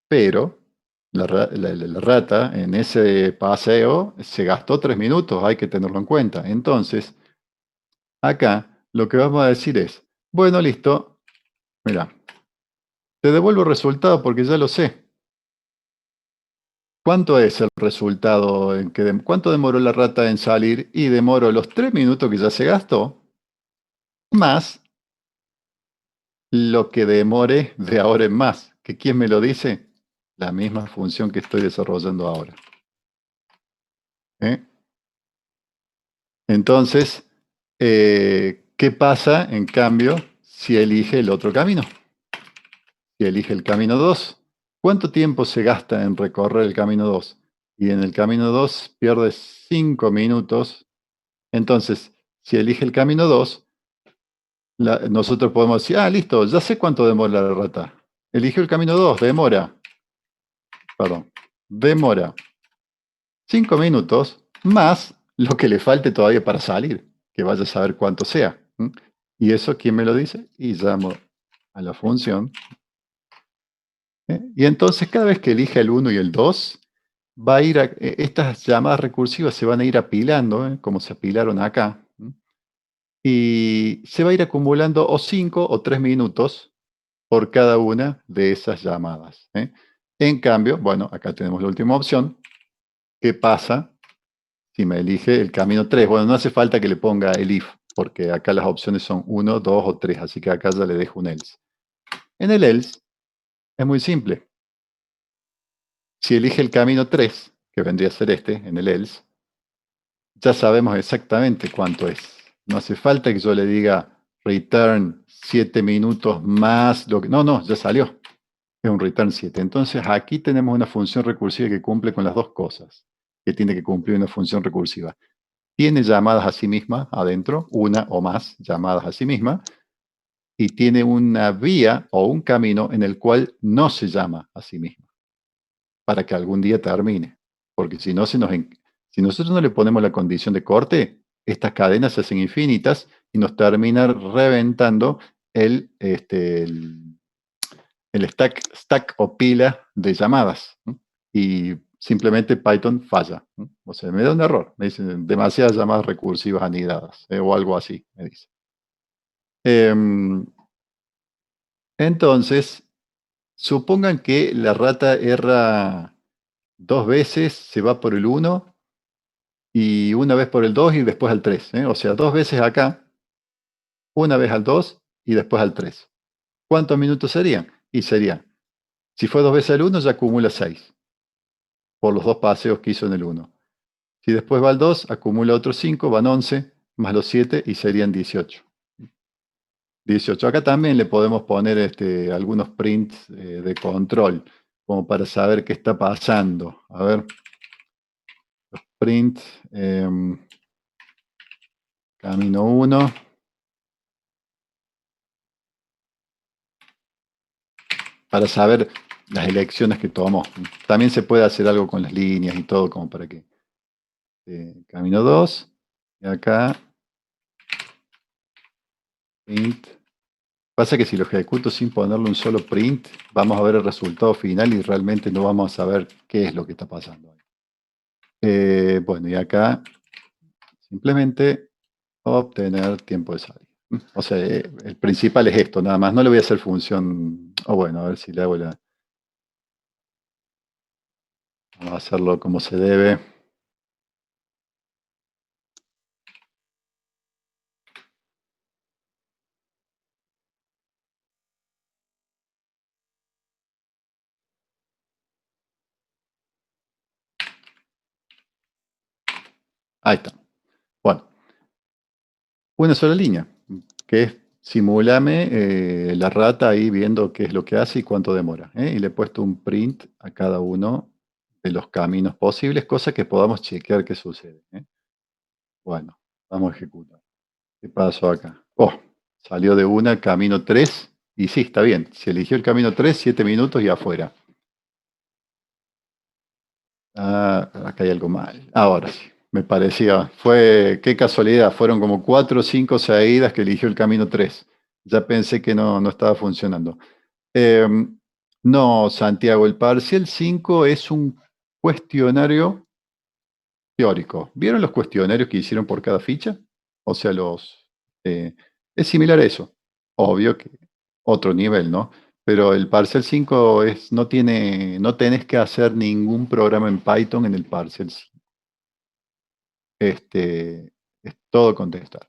Pero la rata en ese paseo se gastó 3 minutos, hay que tenerlo en cuenta. Entonces, acá lo que vamos a decir es, bueno, listo, mira, te devuelvo el resultado porque ya lo sé. ¿Cuánto es el resultado? ¿Cuánto demoró la rata en salir? Y demoró los 3 minutos que ya se gastó, más lo que demore de ahora en más. ¿Que quién me lo dice? La misma función que estoy desarrollando ahora. ¿Eh? Entonces, ¿qué pasa en cambio si elige el otro camino? Si elige el camino 2, ¿cuánto tiempo se gasta en recorrer el camino 2? Y en el camino 2 pierde 5 minutos. Entonces, si elige el camino 2, nosotros podemos decir, ah, listo, ya sé cuánto demora la rata. Eligió el camino 2, demora 5 minutos más lo que le falte todavía para salir, que vaya a saber cuánto sea. ¿Y eso quién me lo dice? Y llamo a la función. Y entonces cada vez que elija el 1 y el 2, va a ir estas llamadas recursivas se van a ir apilando, como se apilaron acá. Y se va a ir acumulando o 5 o 3 minutos por cada una de esas llamadas. En cambio, bueno, acá tenemos la última opción. ¿Qué pasa si me elige el camino 3? Bueno, no hace falta que le ponga el if, porque acá las opciones son 1, 2 o 3, así que acá ya le dejo un else. En el else es muy simple. Si elige el camino 3, que vendría a ser este, en el else, ya sabemos exactamente cuánto es. No hace falta que yo le diga return 7 minutos más lo que... No, ya salió. Es un return 7. Entonces aquí tenemos una función recursiva que cumple con las dos cosas que tiene que cumplir una función recursiva. Tiene llamadas a sí misma adentro, una o más llamadas a sí misma, y tiene una vía o un camino en el cual no se llama a sí misma, para que algún día termine. Porque si no, si nosotros no le ponemos la condición de corte, estas cadenas se hacen infinitas y nos termina reventando el stack o pila de llamadas. Y simplemente Python falla. O sea, me da un error. Me dicen demasiadas llamadas recursivas anidadas o algo así, me dice. Entonces, supongan que la rata erra 2 veces, se va por el 1 y una vez por el 2 y después al 3. O sea, 2 veces acá, una vez al 2 y después al 3. ¿Cuántos minutos serían? Y sería, si fue 2 veces al 1, ya acumula 6 por los 2 paseos que hizo en el 1. Si después va al 2, acumula otros 5, van 11, más los 7 y serían 18. 18. Acá también le podemos poner algunos prints de control, como para saber qué está pasando. A ver, print, camino 1. para saber las elecciones que tomó. También se puede hacer algo con las líneas y todo, como para que camino 2, y acá print. Pasa que si lo ejecuto sin ponerle un solo print, vamos a ver el resultado final y realmente no vamos a saber qué es lo que está pasando. Bueno, y acá simplemente obtener tiempo de salida. O sea, el principal es esto, nada más. No le voy a hacer función. O bueno, a ver si le hago la. Vamos a hacerlo como se debe. Ahí está. Bueno, una sola línea, que es simulame la rata ahí viendo qué es lo que hace y cuánto demora. Y le he puesto un print a cada uno de los caminos posibles, cosa que podamos chequear qué sucede. Bueno, vamos a ejecutar. ¿Qué pasó acá? Oh, salió de una, camino 3 y sí, está bien. Se eligió el camino 3, 7 minutos y afuera. Ah, acá hay algo mal. Ahora sí, me parecía. Qué casualidad, fueron como 4 o 5 seguidas que eligió el camino 3. Ya pensé que no estaba funcionando. No, Santiago, el parcial 5 es un cuestionario teórico. ¿Vieron los cuestionarios que hicieron por cada ficha? O sea, es similar a eso. Obvio que otro nivel, ¿no? Pero el Parcel 5 no tenés que hacer ningún programa en Python en el Parcel 5. Es todo contestar.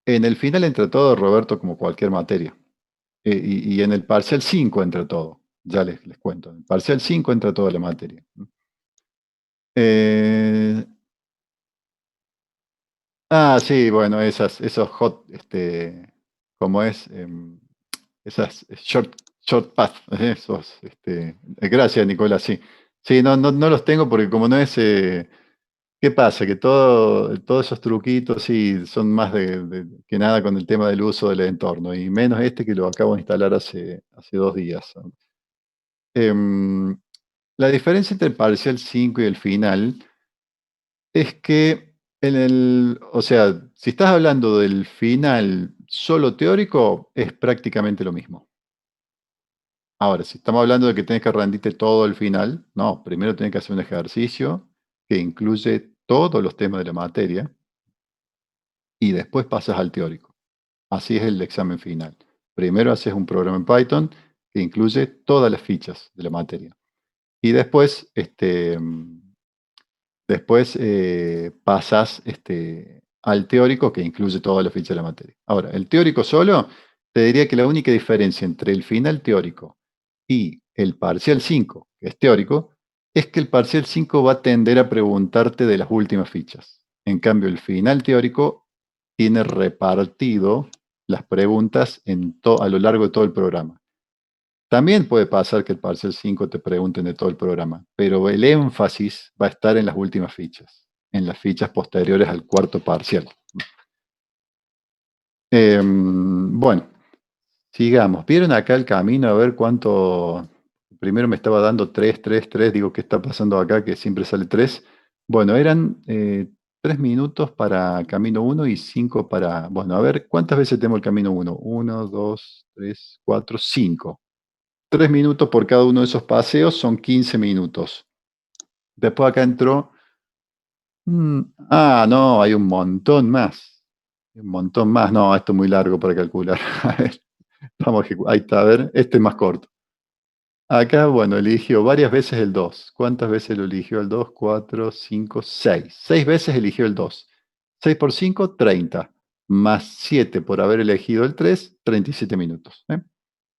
En el final entra todo, Roberto, como cualquier materia. Y en el Parcel 5 entra todo. Ya les cuento. En el Parcel 5 entra toda la materia. Eh, sí, bueno, esos hot, como es, esas short path, esos, gracias, Nicolás, sí. Sí, no los tengo porque como no es, ¿qué pasa? Que todos esos truquitos sí son más que nada con el tema del uso del entorno, y menos este que lo acabo de instalar hace 2 días. Em, la diferencia entre el parcial 5 y el final es que o sea, si estás hablando del final solo teórico, es prácticamente lo mismo. Ahora, si estamos hablando de que tienes que rendirte todo el final, no, primero tienes que hacer un ejercicio que incluye todos los temas de la materia y después pasas al teórico. Así es el examen final. Primero haces un programa en Python que incluye todas las fichas de la materia. Y después, pasas al teórico que incluye toda la ficha de la materia. Ahora, el teórico solo, te diría que la única diferencia entre el final teórico y el parcial 5, que es teórico, es que el parcial 5 va a tender a preguntarte de las últimas fichas. En cambio, el final teórico tiene repartido las preguntas a lo largo de todo el programa. También puede pasar que el parcial 5 te pregunten de todo el programa, pero el énfasis va a estar en las últimas fichas, en las fichas posteriores al cuarto parcial. Bueno, sigamos. ¿Vieron acá el camino? A ver cuánto. Primero me estaba dando 3, 3, 3. Digo, ¿qué está pasando acá? Que siempre sale 3. Bueno, eran 3 minutos para camino 1 y 5 para. Bueno, a ver, ¿cuántas veces tengo el camino 1? 1, 2, 3, 4, 5. 3 minutos por cada uno de esos paseos son 15 minutos. Después acá entró. No, hay un montón más. Un montón más. No, esto es muy largo para calcular. A ver, vamos a ejecutar. Ahí está, a ver, este es más corto. Acá, bueno, eligió varias veces el 2. ¿Cuántas veces lo eligió el 2? 4, 5, 6. 6 veces eligió el 2. 6 por 5, 30. Más 7 por haber elegido el 3, 37 minutos.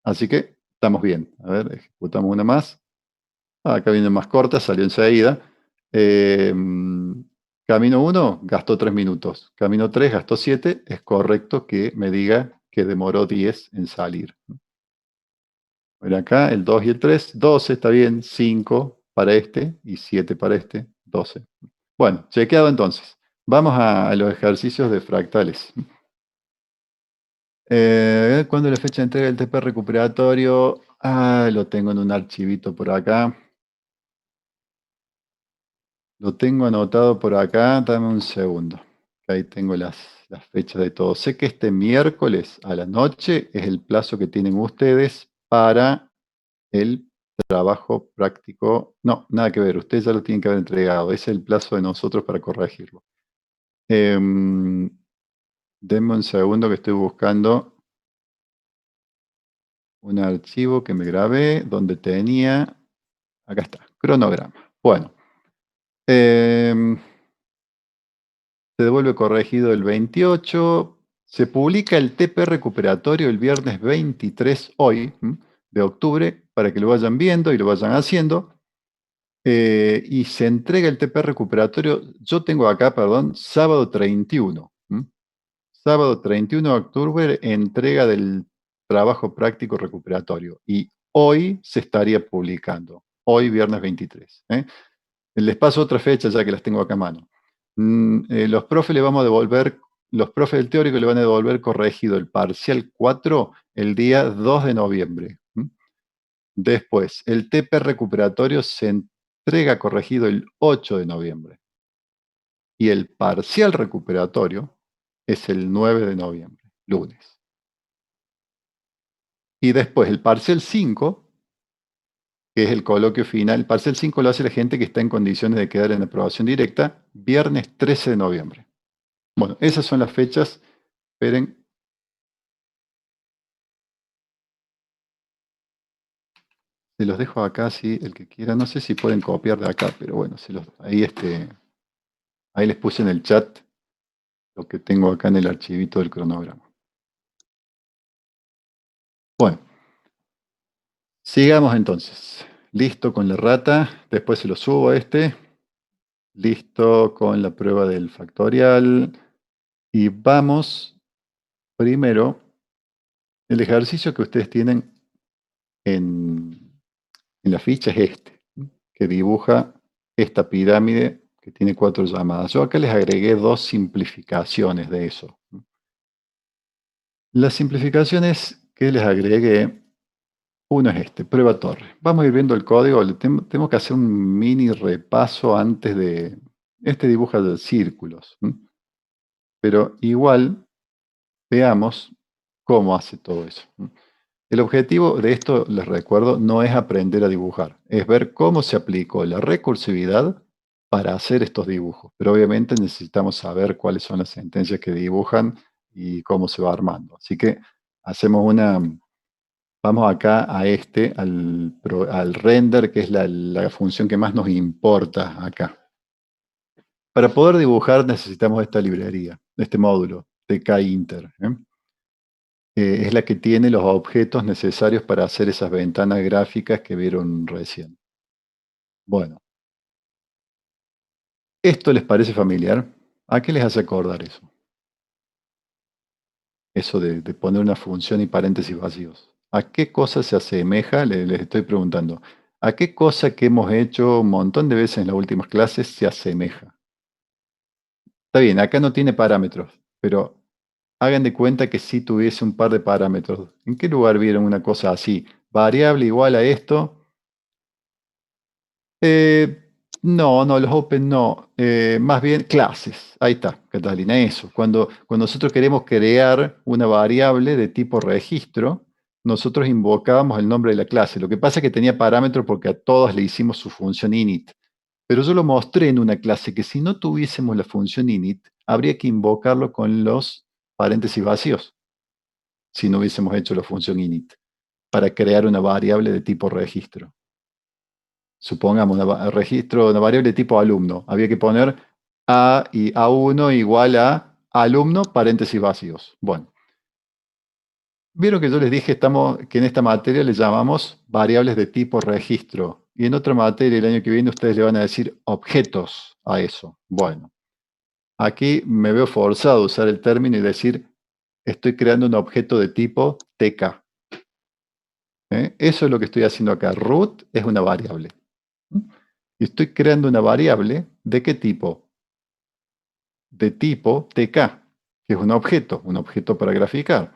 Así que estamos bien. A ver, ejecutamos una más. Acá viene más corta, salió enseguida. Eh, Camino 1 gastó 3 minutos. Camino 3 gastó 7. Es correcto que me diga que demoró 10 en salir. Bueno, acá el 2 y el 3, 12 está bien, 5 para este y 7 para este, 12. Bueno, chequeado entonces. Vamos a los ejercicios de fractales. ¿Cuándo es la fecha de entrega del TP recuperatorio? Lo tengo en un archivito por acá. Lo tengo anotado por acá, dame un segundo. Ahí tengo las fechas de todo. Sé que este miércoles a la noche es el plazo que tienen ustedes para el trabajo práctico. No, nada que ver, ustedes ya lo tienen que haber entregado. Ese es el plazo de nosotros para corregirlo. Denme un segundo que estoy buscando un archivo que me grabé donde tenía. Acá está, cronograma. Bueno. Se devuelve corregido el 28. Se publica el TP recuperatorio el viernes 23 hoy, de octubre, para que lo vayan viendo y lo vayan haciendo. Y se entrega el TP recuperatorio, yo tengo acá, perdón, sábado 31. Sábado 31 de octubre, entrega del trabajo práctico recuperatorio. Y hoy se estaría publicando, hoy viernes 23. Les paso otra fecha ya que las tengo acá a mano. Los profes le vamos a devolver, los profes del teórico le van a devolver corregido el parcial 4 el día 2 de noviembre. Después, el TP recuperatorio se entrega corregido el 8 de noviembre. Y el parcial recuperatorio es el 9 de noviembre, lunes. Y después el parcial 5, que es el coloquio final. El parcial 5 lo hace la gente que está en condiciones de quedar en aprobación directa, viernes 13 de noviembre. Bueno, esas son las fechas. Esperen. Se los dejo acá, si el que quiera. No sé si pueden copiar de acá, pero bueno, ahí les puse en el chat lo que tengo acá en el archivito del cronograma. Bueno, sigamos entonces. Listo con la rata. Después se lo subo a este. Listo con la prueba del factorial. Y vamos primero. El ejercicio que ustedes tienen en la ficha es este, que dibuja esta pirámide que tiene 4 llamadas. Yo acá les agregué 2 simplificaciones de eso. Las simplificaciones que les agregué, uno es este, prueba torre. Vamos a ir viendo el código, tengo que hacer un mini repaso antes de... Este dibuja de círculos, pero igual veamos cómo hace todo eso. El objetivo de esto, les recuerdo, no es aprender a dibujar, es ver cómo se aplicó la recursividad para hacer estos dibujos. Pero obviamente necesitamos saber cuáles son las sentencias que dibujan y cómo se va armando. Así que vamos acá a al render, que es la función que más nos importa acá. Para poder dibujar necesitamos esta librería, este módulo, tkinter. Es la que tiene los objetos necesarios para hacer esas ventanas gráficas que vieron recién. Bueno, ¿esto les parece familiar? ¿A qué les hace acordar eso? Eso de poner una función y paréntesis vacíos. ¿A qué cosa se asemeja? Les estoy preguntando. ¿A qué cosa que hemos hecho un montón de veces en las últimas clases se asemeja? Está bien, acá no tiene parámetros, pero hagan de cuenta que si tuviese un par de parámetros. ¿En qué lugar vieron una cosa así? Variable igual a esto. Eh, no, los open no. Más bien clases. Ahí está, Catalina, eso. Cuando nosotros queremos crear una variable de tipo registro, nosotros invocábamos el nombre de la clase. Lo que pasa es que tenía parámetros porque a todas le hicimos su función init. Pero yo lo mostré en una clase que si no tuviésemos la función init, habría que invocarlo con los paréntesis vacíos, si no hubiésemos hecho la función init, para crear una variable de tipo registro. Supongamos una variable tipo alumno. Había que poner A y A1 igual a alumno, paréntesis vacíos. Bueno, vieron que yo les dije que en esta materia le llamamos variables de tipo registro. Y en otra materia el año que viene ustedes le van a decir objetos a eso. Bueno, aquí me veo forzado a usar el término y decir estoy creando un objeto de tipo TK. Eso es lo que estoy haciendo acá. Root es una variable. Y estoy creando una variable ¿de qué tipo? De tipo TK, que es un objeto para graficar.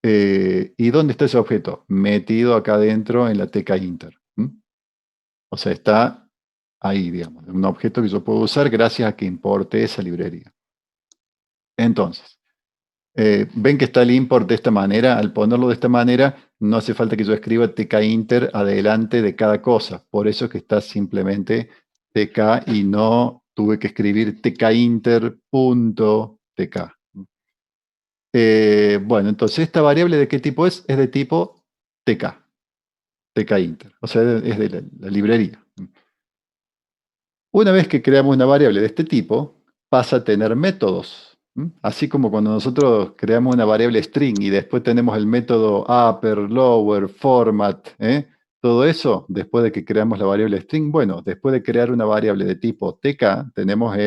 ¿Y dónde está ese objeto? Metido acá adentro en la tkinter. O sea, está ahí, digamos, un objeto que yo puedo usar gracias a que importe esa librería. Entonces, ven que está el import de esta manera. Al ponerlo de esta manera, no hace falta que yo escriba tkinter adelante de cada cosa. Por eso es que está simplemente tk y no tuve que escribir tkinter.tk. Bueno, entonces esta variable de qué tipo es de tipo tk, tkinter. O sea, es de la librería. Una vez que creamos una variable de este tipo, pasa a tener métodos. Así como cuando nosotros creamos una variable string y después tenemos el método upper, lower, format, todo eso, después de que creamos la variable string, bueno, después de crear una variable de tipo tk, tenemos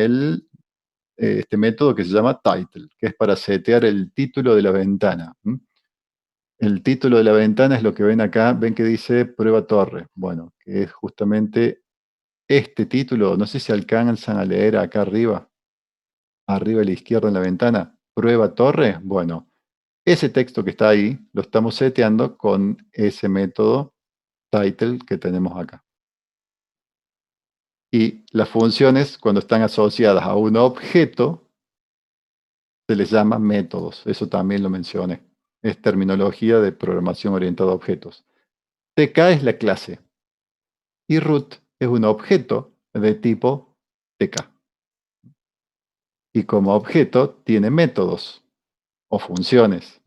este método que se llama title, que es para setear el título de la ventana. El título de la ventana es lo que ven acá, ven que dice prueba torre. Bueno, que es justamente este título, no sé si alcanzan a leer acá arriba a la izquierda en la ventana, prueba torre. Bueno, ese texto que está ahí lo estamos seteando con ese método title que tenemos acá. Y las funciones, cuando están asociadas a un objeto, se les llama métodos. Eso también lo mencioné. Es terminología de programación orientada a objetos. TK es la clase y root es un objeto de tipo TK. Y como objeto tiene métodos o funciones.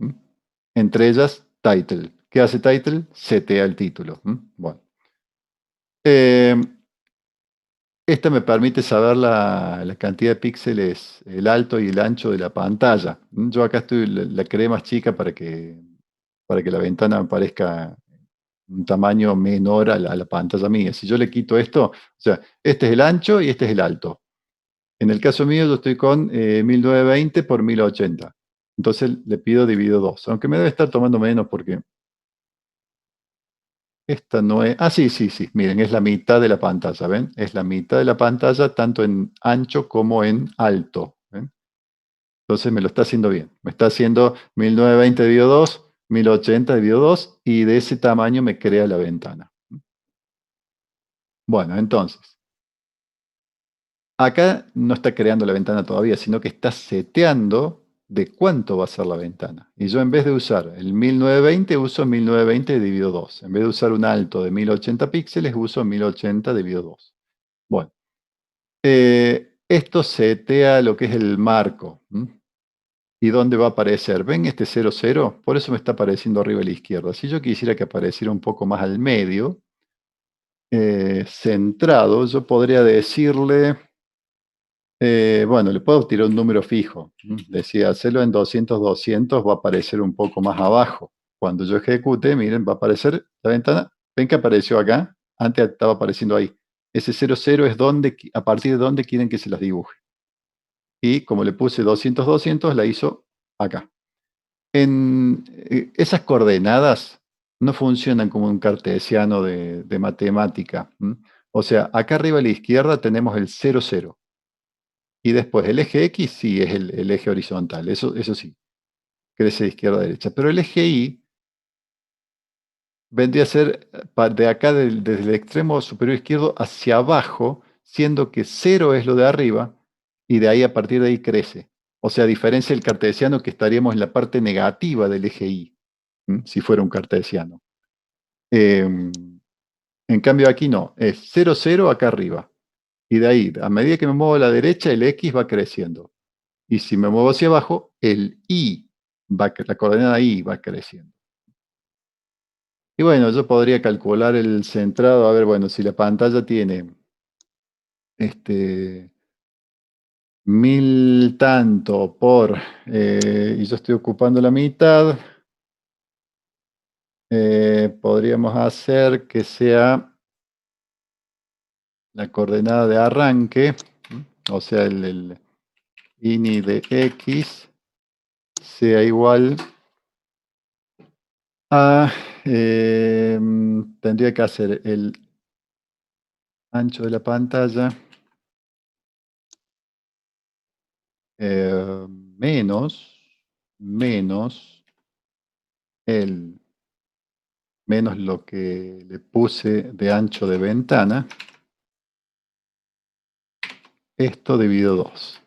Entre ellas, title. ¿Qué hace title? Setea el título. Bueno. Eh, esta me permite saber la cantidad de píxeles, el alto y el ancho de la pantalla. Yo acá la creé más chica para que la ventana me parezca un tamaño menor a la pantalla mía. Si yo le quito esto, o sea, este es el ancho y este es el alto. En el caso mío yo estoy con 1920 por 1080. Entonces le pido dividido 2, aunque me debe estar tomando menos porque esta no es... Ah, sí, sí, sí. Miren, es la mitad de la pantalla, ¿ven? Es la mitad de la pantalla tanto en ancho como en alto. ¿Ven? Entonces me lo está haciendo bien. Me está haciendo 1920 dividido 2, 1080 dividido 2 y de ese tamaño me crea la ventana. Bueno, entonces, acá no está creando la ventana todavía, sino que está seteando de cuánto va a ser la ventana. Y yo en vez de usar el 1920, uso 1920 dividido 2. En vez de usar un alto de 1080 píxeles, uso 1080 dividido 2. Bueno, esto setea lo que es el marco. ¿Y dónde va a aparecer? ¿Ven este 00? Por eso me está apareciendo arriba a la izquierda. Si yo quisiera que apareciera un poco más al medio, centrado, yo podría decirle... bueno, le puedo tirar un número fijo. Decía, hacerlo en 200, 200, va a aparecer un poco más abajo. Cuando yo ejecute, miren, va a aparecer la ventana. ¿Ven que apareció acá? Antes estaba apareciendo ahí. Ese 00 es a partir de donde quieren que se las dibuje. Y como le puse 200, 200, la hizo acá. Esas coordenadas no funcionan como un cartesiano de matemática. O sea, acá arriba a la izquierda tenemos el 00. Y después el eje X sí es el eje horizontal, eso sí, crece de izquierda a derecha. Pero el eje Y vendría a ser de acá desde el extremo superior izquierdo hacia abajo, siendo que cero es lo de arriba y de ahí a partir de ahí crece. O sea, a diferencia del cartesiano que estaríamos en la parte negativa del eje Y, si fuera un cartesiano. Em, en cambio aquí no, es cero cero acá arriba. Y de ahí, a medida que me muevo a la derecha, el X va creciendo. Y si me muevo hacia abajo, el I la coordenada I va creciendo. Y bueno, yo podría calcular el centrado. A ver, bueno, si la pantalla tiene 1000 tanto por, y yo estoy ocupando la mitad, podríamos hacer que sea la coordenada de arranque, o sea, el ini de X sea igual a, tendría que hacer el ancho de la pantalla menos el menos lo que le puse de ancho de ventana, esto dividido 2.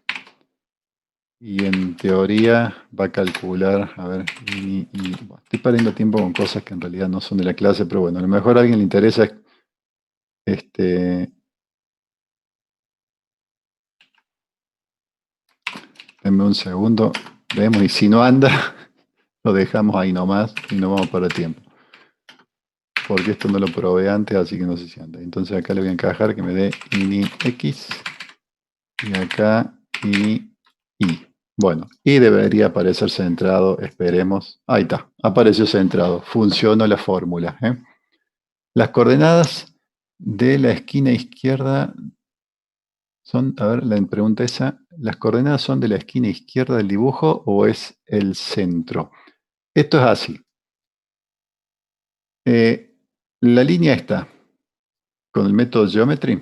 Y en teoría va a calcular, a ver, bueno, estoy perdiendo tiempo con cosas que en realidad no son de la clase, pero bueno, a lo mejor a alguien le interesa este, denme un segundo, vemos, y si no anda, lo dejamos ahí nomás y no vamos para tiempo. Porque esto no lo probé antes, así que no sé si anda. Entonces acá le voy a encajar que me dé ini x y acá ini y. Bueno, y debería aparecer centrado, esperemos. Ahí está, apareció centrado, funcionó la fórmula. Las coordenadas de la esquina izquierda son, a ver, la pregunta esa, ¿las coordenadas son de la esquina izquierda del dibujo o es el centro? Esto es así. La línea esta, con el método Geometry,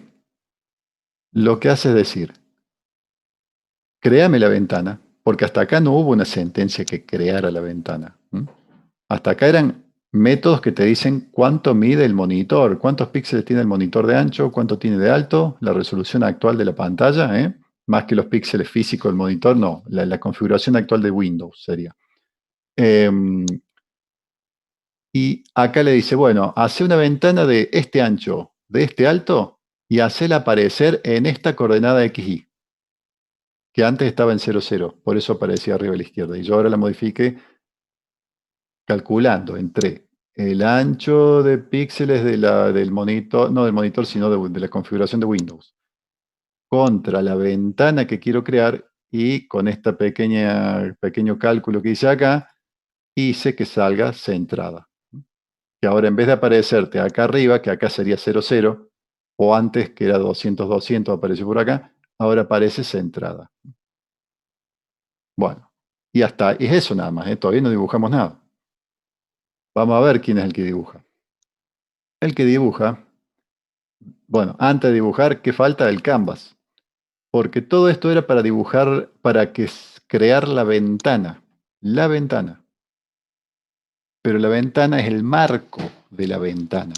lo que hace es decir, créame la ventana, porque hasta acá no hubo una sentencia que creara la ventana. Hasta acá eran métodos que te dicen cuánto mide el monitor, cuántos píxeles tiene el monitor de ancho, cuánto tiene de alto, la resolución actual de la pantalla, más que los píxeles físicos del monitor, no, la configuración actual de Windows sería. Y acá le dice, bueno, hace una ventana de este ancho, de este alto, y hacela aparecer en esta coordenada XY, que antes estaba en 0, 0, por eso aparecía arriba a la izquierda. Y yo ahora la modifique calculando entre el ancho de píxeles del monitor, no del monitor, sino de la configuración de Windows, contra la ventana que quiero crear, y con este pequeño cálculo que hice acá, hice que salga centrada. Que ahora en vez de aparecerte acá arriba, que acá sería 0, 0, o antes que era 200, 200, apareció por acá, ahora aparece centrada. Bueno, y hasta es eso nada más, todavía no dibujamos nada. Vamos a ver quién es el que dibuja. El que dibuja, bueno, antes de dibujar, ¿qué falta? El canvas. Porque todo esto era para dibujar, para crear la ventana. La ventana. Pero la ventana es el marco de la ventana.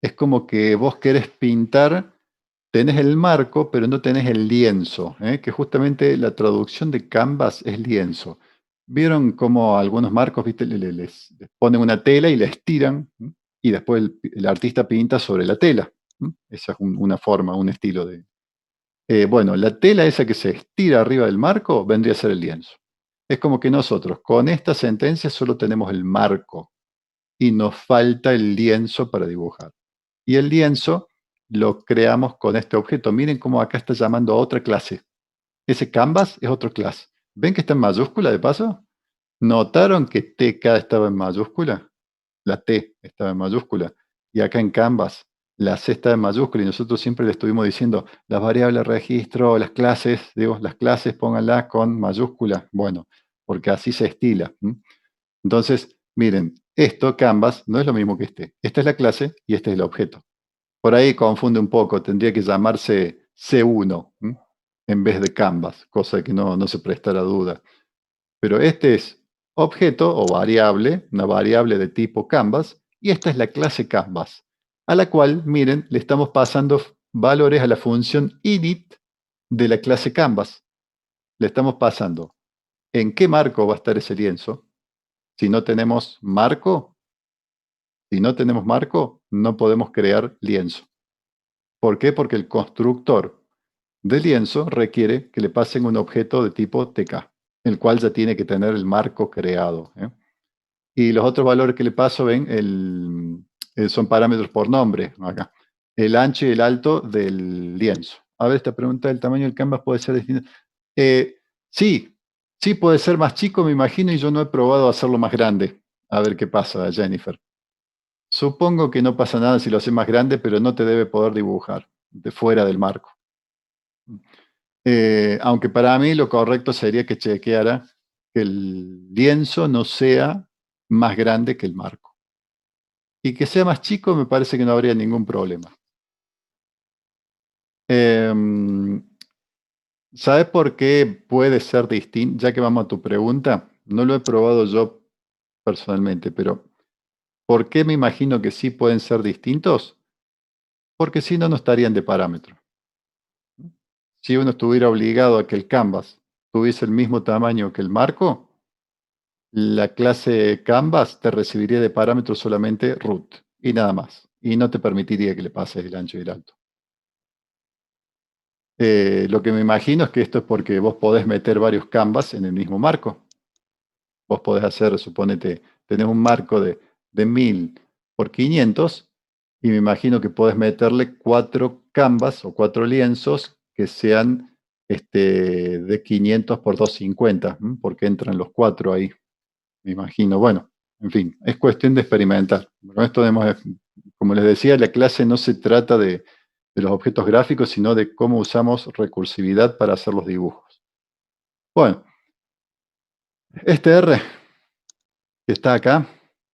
Es como que vos querés pintar, tenés el marco, pero no tenés el lienzo, que justamente la traducción de canvas es lienzo. ¿Vieron cómo algunos marcos, viste, les ponen una tela y la estiran, y después el artista pinta sobre la tela? Esa es una forma, un estilo de... bueno, la tela esa que se estira arriba del marco vendría a ser el lienzo. Es como que nosotros con esta sentencia solo tenemos el marco y nos falta el lienzo para dibujar. Y el lienzo lo creamos con este objeto. Miren cómo acá está llamando a otra clase. Ese canvas es otra clase. ¿Ven que está en mayúscula de paso? ¿Notaron que TK estaba en mayúscula? La T estaba en mayúscula. Y acá en Canvas, la C está en mayúscula. Y nosotros siempre le estuvimos diciendo, las variables registro, las clases, digo, las clases pónganlas con mayúscula. Bueno, porque así se estila. Entonces, miren, esto, Canvas, no es lo mismo que este. Esta es la clase y este es el objeto. Por ahí confunde un poco, tendría que llamarse C1 en vez de Canvas, cosa que no se prestara duda. Pero este es objeto o variable, una variable de tipo Canvas, y esta es la clase Canvas, a la cual, miren, le estamos pasando valores a la función init de la clase Canvas. Le estamos pasando en qué marco va a estar ese lienzo. Si no tenemos marco, no podemos crear lienzo. ¿Por qué? Porque el constructor de lienzo requiere que le pasen un objeto de tipo TK, el cual ya tiene que tener el marco creado. Y los otros valores que le paso, ven, son parámetros por nombre, acá. El ancho y el alto del lienzo. A ver, esta pregunta del tamaño del canvas puede ser distinta. Sí, sí puede ser más chico, me imagino, y yo no he probado hacerlo más grande. A ver qué pasa, Jennifer. Supongo que no pasa nada si lo hace más grande, pero no te debe poder dibujar de fuera del marco. Aunque para mí lo correcto sería que chequeara que el lienzo no sea más grande que el marco. Y que sea más chico me parece que no habría ningún problema. ¿Sabes por qué puede ser distinto? Ya que vamos a tu pregunta, no lo he probado yo personalmente, pero ¿por qué me imagino que sí pueden ser distintos? Porque si no, no estarían de parámetro. Si uno estuviera obligado a que el canvas tuviese el mismo tamaño que el marco, la clase canvas te recibiría de parámetro solamente root y nada más. Y no te permitiría que le pases el ancho y el alto. Lo que me imagino es que esto es porque vos podés meter varios canvas en el mismo marco. Vos podés hacer, suponete, tenés un marco de 1000 por 500 y me imagino que podés meterle 4 canvas o 4 lienzos que sean de 500 por 250, porque entran los 4 ahí, me imagino. Bueno, en fin, es cuestión de experimentar. Con esto como les decía, la clase no se trata de los objetos gráficos, sino de cómo usamos recursividad para hacer los dibujos. Bueno, este R que está acá,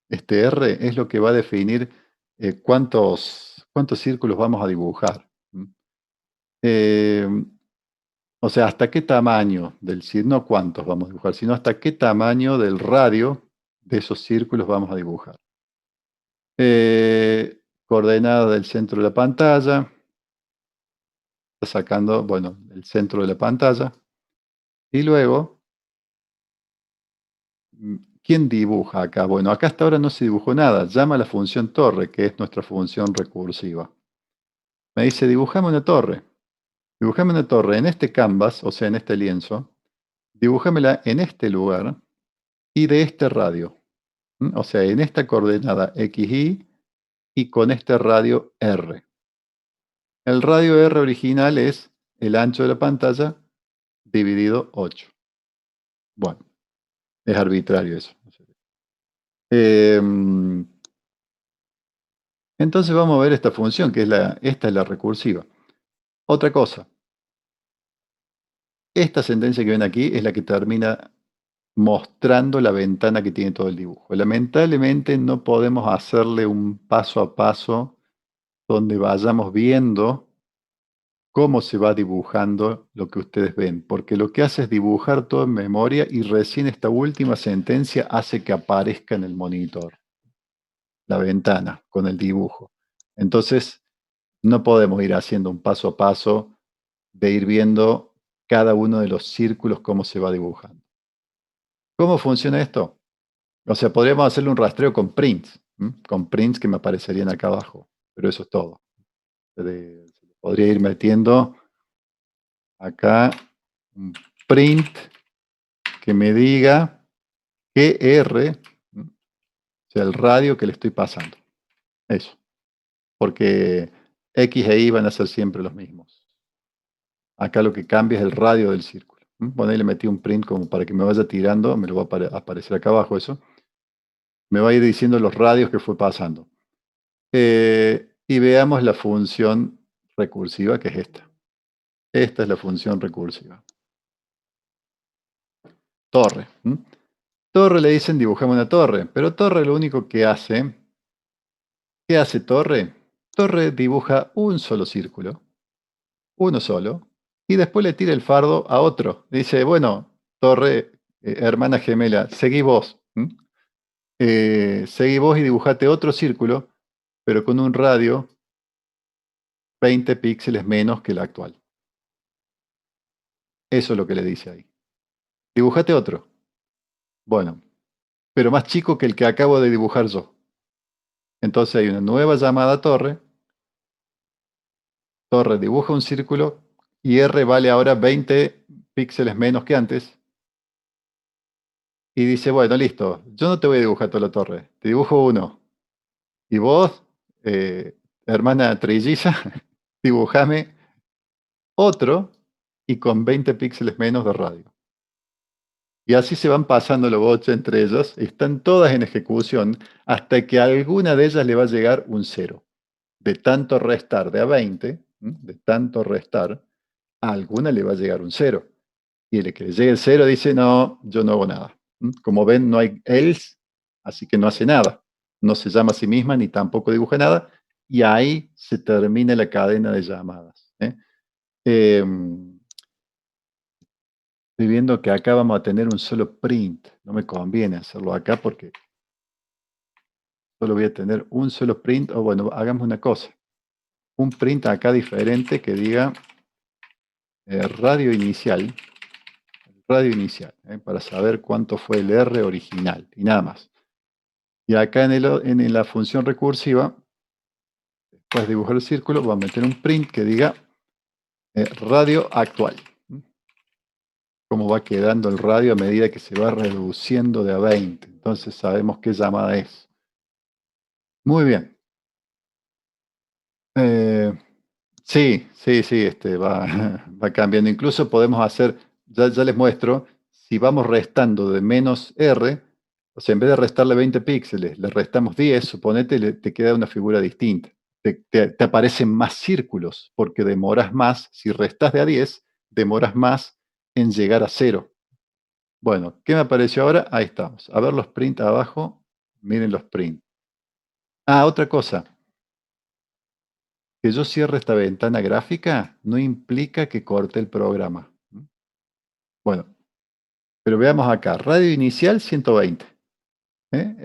este R es lo que va a definir cuántos círculos vamos a dibujar. Eh, o sea, hasta qué tamaño no cuántos vamos a dibujar, sino hasta qué tamaño del radio de esos círculos vamos a dibujar. Coordenada del centro de la pantalla, sacando, bueno, el centro de la pantalla. Y luego, ¿quién dibuja acá? Bueno, acá hasta ahora no se dibujó nada. Llama a la función torre, que es nuestra función recursiva. Me dice, dibujame una torre. Dibujame una torre en este canvas, o sea, en este lienzo. Dibújamela en este lugar y de este radio. O sea, en esta coordenada XY y con este radio R. El radio R original es el ancho de la pantalla dividido 8. Bueno, es arbitrario eso. Em, entonces vamos a ver esta función, que es esta es la recursiva. Otra cosa, esta sentencia que ven aquí es la que termina mostrando la ventana que tiene todo el dibujo. Lamentablemente no podemos hacerle un paso a paso donde vayamos viendo cómo se va dibujando lo que ustedes ven, porque lo que hace es dibujar todo en memoria y recién esta última sentencia hace que aparezca en el monitor la ventana con el dibujo. Entonces, no podemos ir haciendo un paso a paso de ir viendo cada uno de los círculos cómo se va dibujando. ¿Cómo funciona esto? O sea, podríamos hacerle un rastreo con prints, con prints que me aparecerían acá abajo, pero eso es todo. Podría ir metiendo acá un print que me diga qué R, o sea, el radio que le estoy pasando. Eso, porque X e Y van a ser siempre los mismos. Acá lo que cambia es el radio del círculo. Bueno, ahí le metí un print como para que me vaya tirando, me lo va a aparecer acá abajo eso. Me va a ir diciendo los radios que fue pasando. Y veamos la función recursiva, que es esta. Esta es la función recursiva. Torre. Torre le dicen dibujamos una torre, pero torre lo único que hace, ¿qué hace torre? Torre dibuja un solo círculo, uno solo, y después le tira el fardo a otro. Dice, bueno, torre, hermana gemela, seguí vos. Seguí vos y dibujate otro círculo, pero con un radio 20 píxeles menos que el actual. Eso es lo que le dice ahí. Dibujate otro. Bueno, pero más chico que el que acabo de dibujar yo. Entonces hay una nueva llamada torre. Torre dibuja un círculo y R vale ahora 20 píxeles menos que antes. Y dice, bueno, listo, yo no te voy a dibujar toda la torre, te dibujo uno. Y vos, hermana trilliza, dibujame otro y con 20 píxeles menos de radio. Y así se van pasando los bots entre ellos, están todas en ejecución hasta que a alguna de ellas le va a llegar un cero. De tanto restar de a 20, de tanto restar, a alguna le va a llegar un cero. Y el que le llegue el cero dice, no, yo no hago nada. Como ven, no hay else, así que no hace nada. No se llama a sí misma ni tampoco dibuja nada. Y ahí se termina la cadena de llamadas. Estoy viendo que acá vamos a tener un solo print. No me conviene hacerlo acá porque solo voy a tener un solo print, o bueno, hagamos una cosa. Un print acá diferente que diga radio inicial, para saber cuánto fue el R original, y nada más. Y acá en la función recursiva, después de dibujar el círculo, voy a meter un print que diga radio actual. Cómo va quedando el radio a medida que se va reduciendo de a 20. Entonces sabemos qué llamada es. Muy bien. Sí, va, va cambiando. Incluso podemos hacer, ya les muestro, si vamos restando de menos R, o sea, en vez de restarle 20 píxeles, le restamos 10, suponete, te queda una figura distinta. Te aparecen más círculos, porque demoras más, si restas de a 10, demoras más en llegar a 0. Bueno, ¿qué me apareció ahora? Ahí estamos. A ver los prints abajo. Miren los prints. Ah, otra cosa. Que yo cierre esta ventana gráfica no implica que corte el programa. Bueno, pero veamos acá. Radio inicial 120.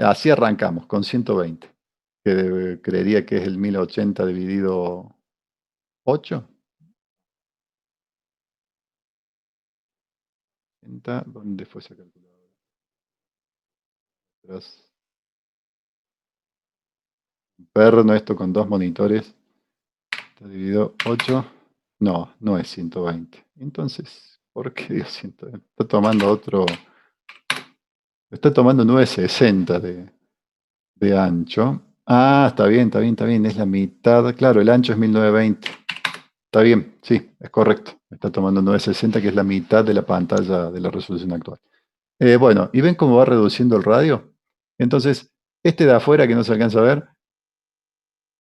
Así arrancamos, con 120. Que creería que es el 1080 dividido 8. ¿Dónde fue esa calculadora? Perno esto con dos monitores. Está dividido 8. No, no es 120. Entonces, ¿por qué dio 120? Está tomando otro. Está tomando 960 de ancho. Ah, está bien, está bien, está bien. Es la mitad. Claro, el ancho es 1920. Está bien, sí, es correcto. Está tomando 960, que es la mitad de la pantalla de la resolución actual. Bueno, ¿y ven cómo va reduciendo el radio? Entonces, este de afuera que no se alcanza a ver,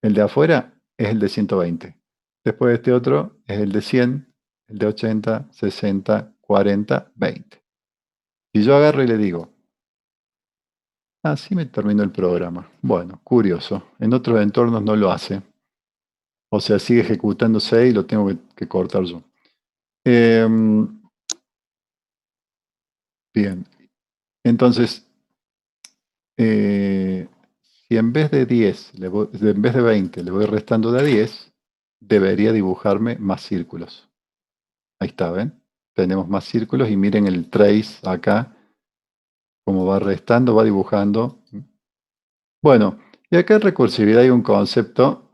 el de afuera es el de 120. Después este otro es el de 100, el de 80, 60, 40, 20. Y yo agarro y le digo, así me terminó el programa. Bueno, curioso. En otros entornos no lo hace. O sea, sigue ejecutándose y lo tengo que cortar yo. Bien. Entonces, si en vez de 10, en vez de 20, le voy restando de a 10, debería dibujarme más círculos. Ahí está, ¿ven? Tenemos más círculos y miren el trace acá, cómo va restando, va dibujando. Bueno, y acá en recursividad hay un concepto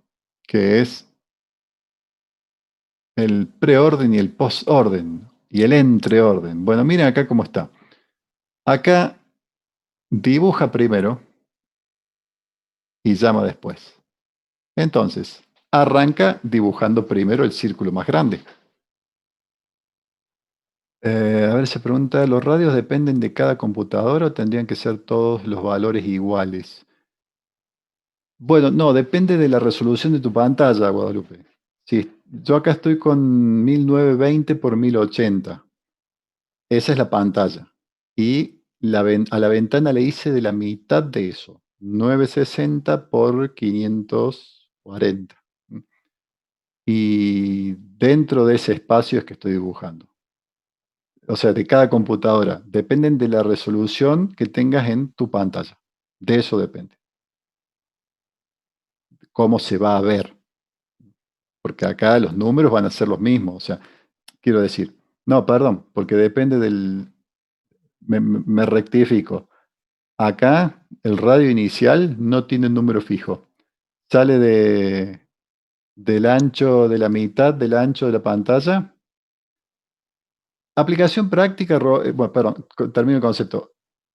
que es el preorden y el postorden y el entreorden. Bueno, miren acá cómo está. Acá dibuja primero y llama después. Entonces, arranca dibujando primero el círculo más grande. A ver, se pregunta, ¿los radios dependen de cada computadora o tendrían que ser todos los valores iguales? Bueno, no, depende de la resolución de tu pantalla, Guadalupe. Sí, yo acá estoy con 1920 por 1080. Esa es la pantalla. Y a la ventana le hice de la mitad de eso. 960 por 540. Y dentro de ese espacio es que estoy dibujando. O sea, de cada computadora. Dependen de la resolución que tengas en tu pantalla. De eso depende. Cómo se va a ver. Porque acá los números van a ser los mismos. O sea, quiero decir, no, perdón, porque depende del... Me rectifico. Acá el radio inicial no tiene un número fijo. Sale del ancho, de la mitad del ancho de la pantalla. Aplicación práctica, bueno, perdón, termino el concepto.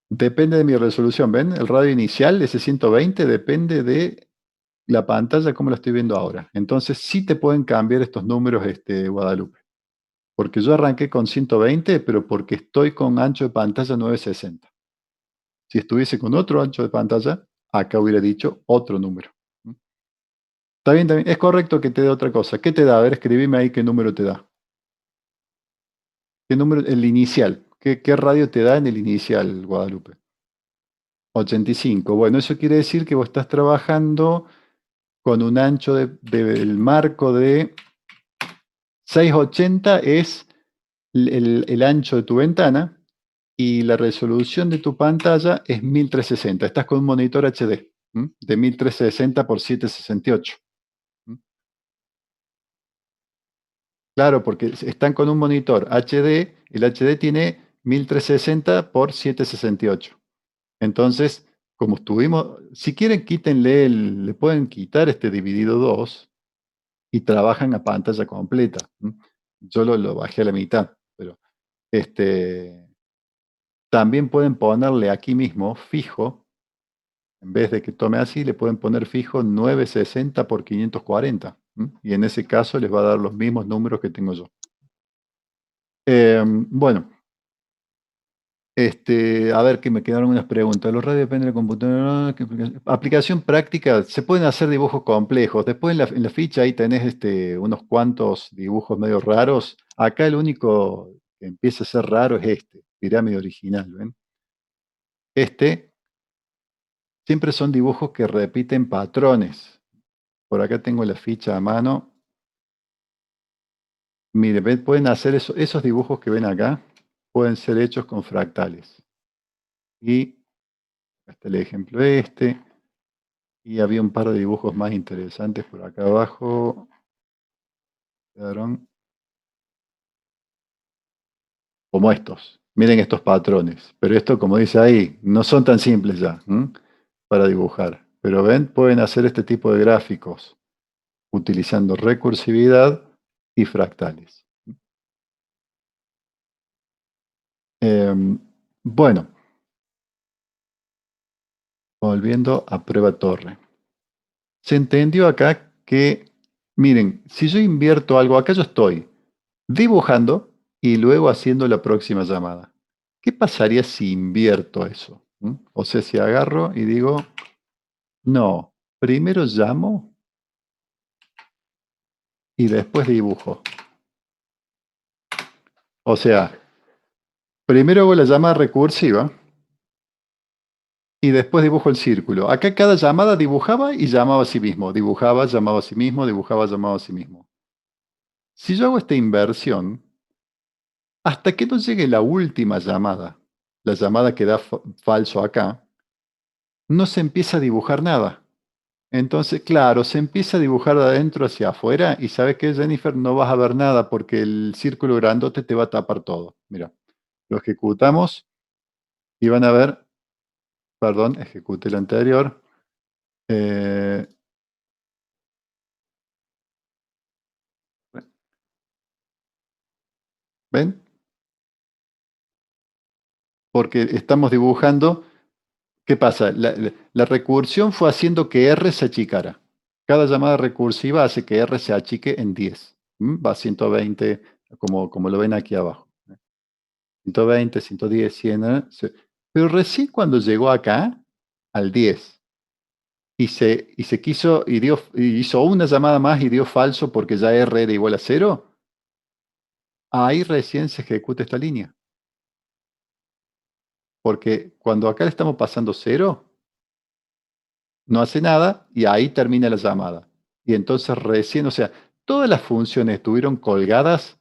Depende de mi resolución, ¿ven? El radio inicial, ese 120, depende de la pantalla como la estoy viendo ahora. Entonces sí te pueden cambiar estos números, Guadalupe. Porque yo arranqué con 120, pero porque estoy con ancho de pantalla 960. Si estuviese con otro ancho de pantalla, acá hubiera dicho otro número. Está bien, está bien. Es correcto que te dé otra cosa. ¿Qué te da? A ver, escribime ahí qué número te da. ¿Qué número? El inicial. ¿Qué radio te da en el inicial, Guadalupe? 85. Bueno, eso quiere decir que vos estás trabajando con un ancho del marco de 680 es el ancho de tu ventana y la resolución de tu pantalla es 1360. Estás con un monitor HD. de 1360 por 768. Claro, porque están con un monitor HD, el HD tiene 1360 por 768. Entonces, como estuvimos, si quieren, quítenle, le pueden quitar este dividido 2 y trabajan a pantalla completa. Yo lo bajé a la mitad, pero también pueden ponerle aquí mismo fijo, en vez de que tome así, le pueden poner fijo 960 por 540. Y en ese caso les va a dar los mismos números que tengo yo. Bueno, a ver, que me quedaron unas preguntas. Los radios dependen de la computadora. Aplicación práctica, se pueden hacer dibujos complejos. Después en la ficha ahí tenés unos cuantos dibujos medio raros. Acá el único que empieza a ser raro es pirámide original, ¿ven? Siempre son dibujos que repiten patrones. Por acá tengo la ficha a mano. Mire, pueden hacer esos dibujos que ven acá, pueden ser hechos con fractales. Y hasta el ejemplo y había un par de dibujos más interesantes por acá abajo. Quedaron como estos. Miren estos patrones. Pero esto, como dice ahí, no son tan simples ya para dibujar. Pero ven, pueden hacer este tipo de gráficos utilizando recursividad y fractales. Bueno, volviendo a prueba torre. Se entendió acá que, miren, si yo invierto algo, acá yo estoy dibujando y luego haciendo la próxima llamada. ¿Qué pasaría si invierto eso? O sea, si agarro y digo, no, primero llamo y después dibujo. O sea, primero hago la llamada recursiva y después dibujo el círculo. Acá cada llamada dibujaba y llamaba a sí mismo. Dibujaba, llamaba a sí mismo, dibujaba, llamaba a sí mismo. Si yo hago esta inversión, hasta que no llegue la última llamada, la llamada que da falso acá, no se empieza a dibujar nada. Entonces, claro, se empieza a dibujar de adentro hacia afuera y ¿sabes qué, Jennifer? No vas a ver nada porque el círculo grandote te va a tapar todo. Mira, lo ejecutamos y van a ver, perdón, ejecuté el anterior. Eh, ¿Ven? Porque estamos dibujando. ¿Qué pasa? La recursión fue haciendo que R se achicara. Cada llamada recursiva hace que R se achique en 10. Va a 120, como lo ven aquí abajo. 120, 110, 100. Pero recién cuando llegó acá, al 10, y se quiso, y hizo una llamada más y dio falso porque ya R era igual a 0, ahí recién se ejecuta esta línea. Porque cuando acá le estamos pasando 0, no hace nada y ahí termina la llamada. Y entonces recién, o sea, todas las funciones estuvieron colgadas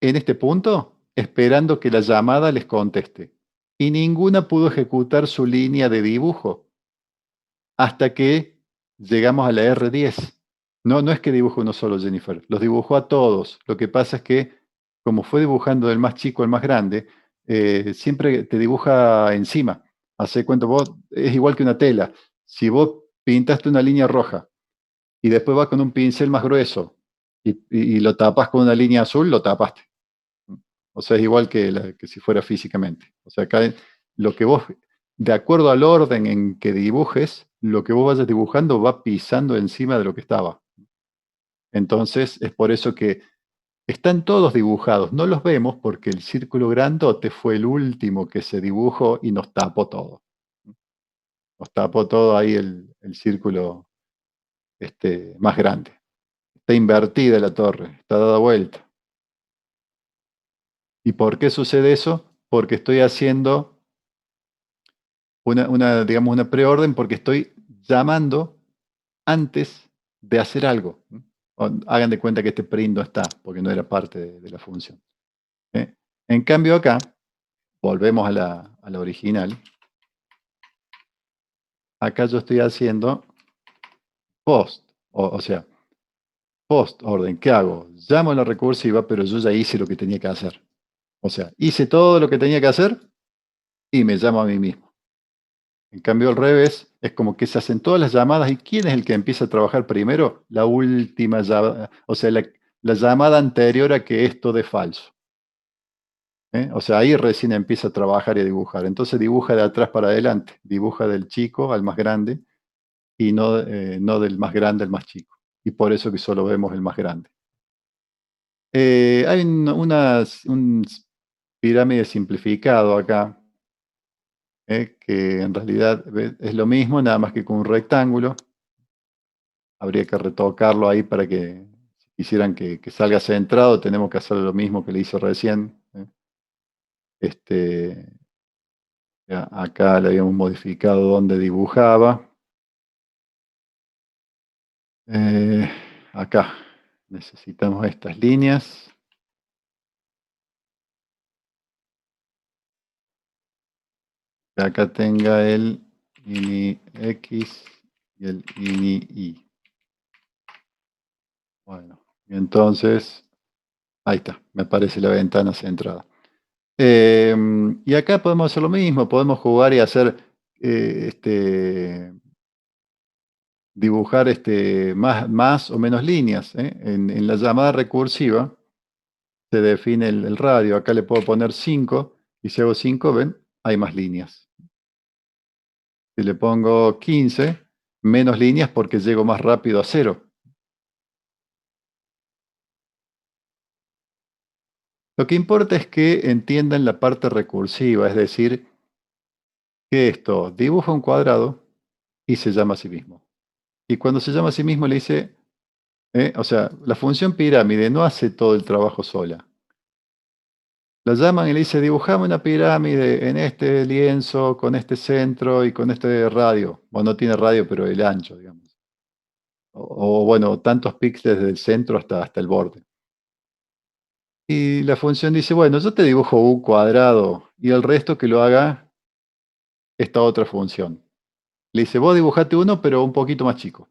en este punto esperando que la llamada les conteste. Y ninguna pudo ejecutar su línea de dibujo hasta que llegamos a la R10. No, no es que dibujó uno solo, Jennifer, los dibujó a todos. Lo que pasa es que, como fue dibujando del más chico al más grande, siempre te dibuja encima. Hace cuenta, vos, es igual que una tela. Si vos pintaste una línea roja y después vas con un pincel más grueso y lo tapas con una línea azul, lo tapaste. O sea, es igual que si fuera físicamente. O sea, acá lo que vos, de acuerdo al orden en que dibujes, lo que vos vayas dibujando va pisando encima de lo que estaba. Entonces, es por eso que están todos dibujados. No los vemos porque el círculo grandote fue el último que se dibujó y nos tapó todo. Nos tapó todo ahí el círculo más grande. Está invertida la torre, está dada vuelta. ¿Y por qué sucede eso? Porque estoy haciendo digamos, una preorden porque estoy llamando antes de hacer algo. Hagan de cuenta que este print no está, porque no era parte de la función. En cambio acá, volvemos a la original. acá yo estoy haciendo post, o sea, post orden. ¿Qué hago? Llamo a la recursiva, pero yo ya hice lo que tenía que hacer. O sea, hice todo lo que tenía que hacer y me llamo a mí mismo. En cambio, al revés, es como que se hacen todas las llamadas y ¿quién es el que empieza a trabajar primero? La última llamada, o sea, la llamada anterior a que esto dé falso. O sea, ahí recién empieza a trabajar y a dibujar. Entonces dibuja de atrás para adelante, dibuja del chico al más grande y no del más grande al más chico. Y por eso que solo vemos el más grande. Hay un pirámide simplificado acá, que en realidad es lo mismo, nada más que con un rectángulo. Habría que retocarlo ahí para que, si quisieran que salga centrado, tenemos que hacer lo mismo que le hizo recién. Este, ya acá le habíamos modificado donde dibujaba. Acá necesitamos estas líneas. Que acá tenga el ini X y el ini Y. Bueno, y entonces, ahí está, me aparece la ventana centrada. Y acá podemos hacer lo mismo, podemos jugar y hacer, dibujar más o menos líneas. En la llamada recursiva se define el radio. Acá le puedo poner 5 y si hago 5, ven, hay más líneas. Si le pongo 15, menos líneas porque llego más rápido a 0. Lo que importa es que entiendan la parte recursiva, es decir, que esto dibuja un cuadrado y se llama a sí mismo. Y cuando se llama a sí mismo le dice, o sea, la función pirámide no hace todo el trabajo sola. La llaman y le dice, dibujame una pirámide en este lienzo, con este centro y con este radio. Bueno, no tiene radio, pero el ancho, digamos. O bueno, tantos píxeles del centro hasta el borde. Y la función dice, bueno, yo te dibujo un cuadrado y el resto que lo haga esta otra función. Le dice, vos dibujate uno, pero un poquito más chico.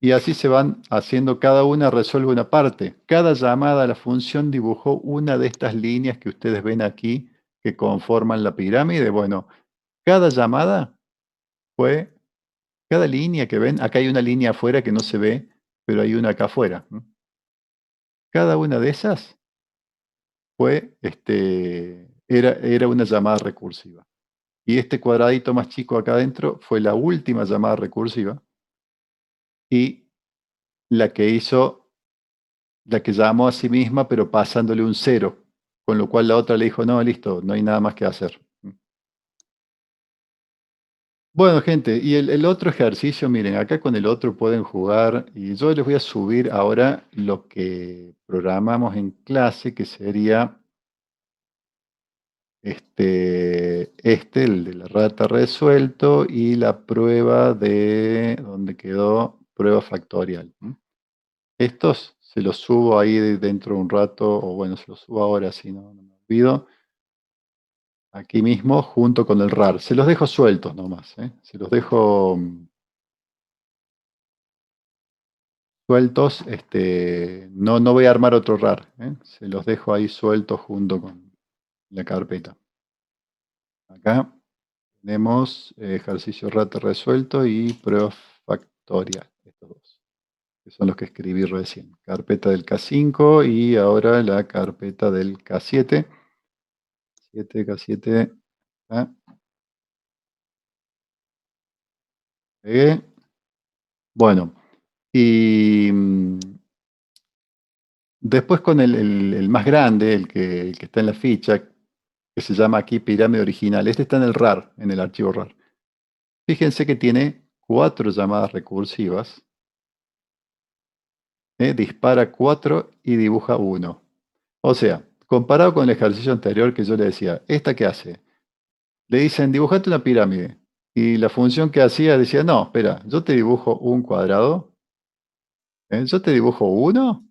Y así se van haciendo, cada una resuelve una parte. Cada llamada a la función dibujó una de estas líneas que ustedes ven aquí que conforman la pirámide. Bueno, cada llamada fue, cada línea que ven, acá hay una línea afuera que no se ve, pero hay una acá afuera. Cada una de esas fue, era una llamada recursiva. Y este cuadradito más chico acá adentro fue la última llamada recursiva y la que hizo, la que llamó a sí misma, pero pasándole un 0, con lo cual la otra le dijo, no, listo, no hay nada más que hacer. Bueno, gente, y el otro ejercicio, miren, acá con el otro pueden jugar, y yo les voy a subir ahora lo que programamos en clase, que sería el de la rata resuelto y la prueba de, ¿dónde quedó? Prueba factorial. Estos se los subo ahí dentro de un rato, o bueno, se los subo ahora si no me olvido. Aquí mismo, junto con el RAR. Se los dejo sueltos nomás, ¿eh? Se los dejo sueltos. No voy a armar otro RAR, ¿eh? Se los dejo ahí sueltos junto con la carpeta. Acá tenemos ejercicio rata resuelto y prueba factorial. Estos dos, que son los que escribí recién. Carpeta del K5 y ahora la carpeta del K7. K7. ¿Ah? Pegué. Bueno, y después con el más grande, el que está en la ficha, que se llama aquí pirámide original. Este está en el RAR, en el archivo RAR. Fíjense que tiene 4 llamadas recursivas. Dispara 4 y dibuja 1. O sea, comparado con el ejercicio anterior que yo le decía, ¿esta qué hace? Le dicen, dibujate una pirámide. Y la función que hacía decía, no, espera, yo te dibujo un cuadrado, yo te dibujo uno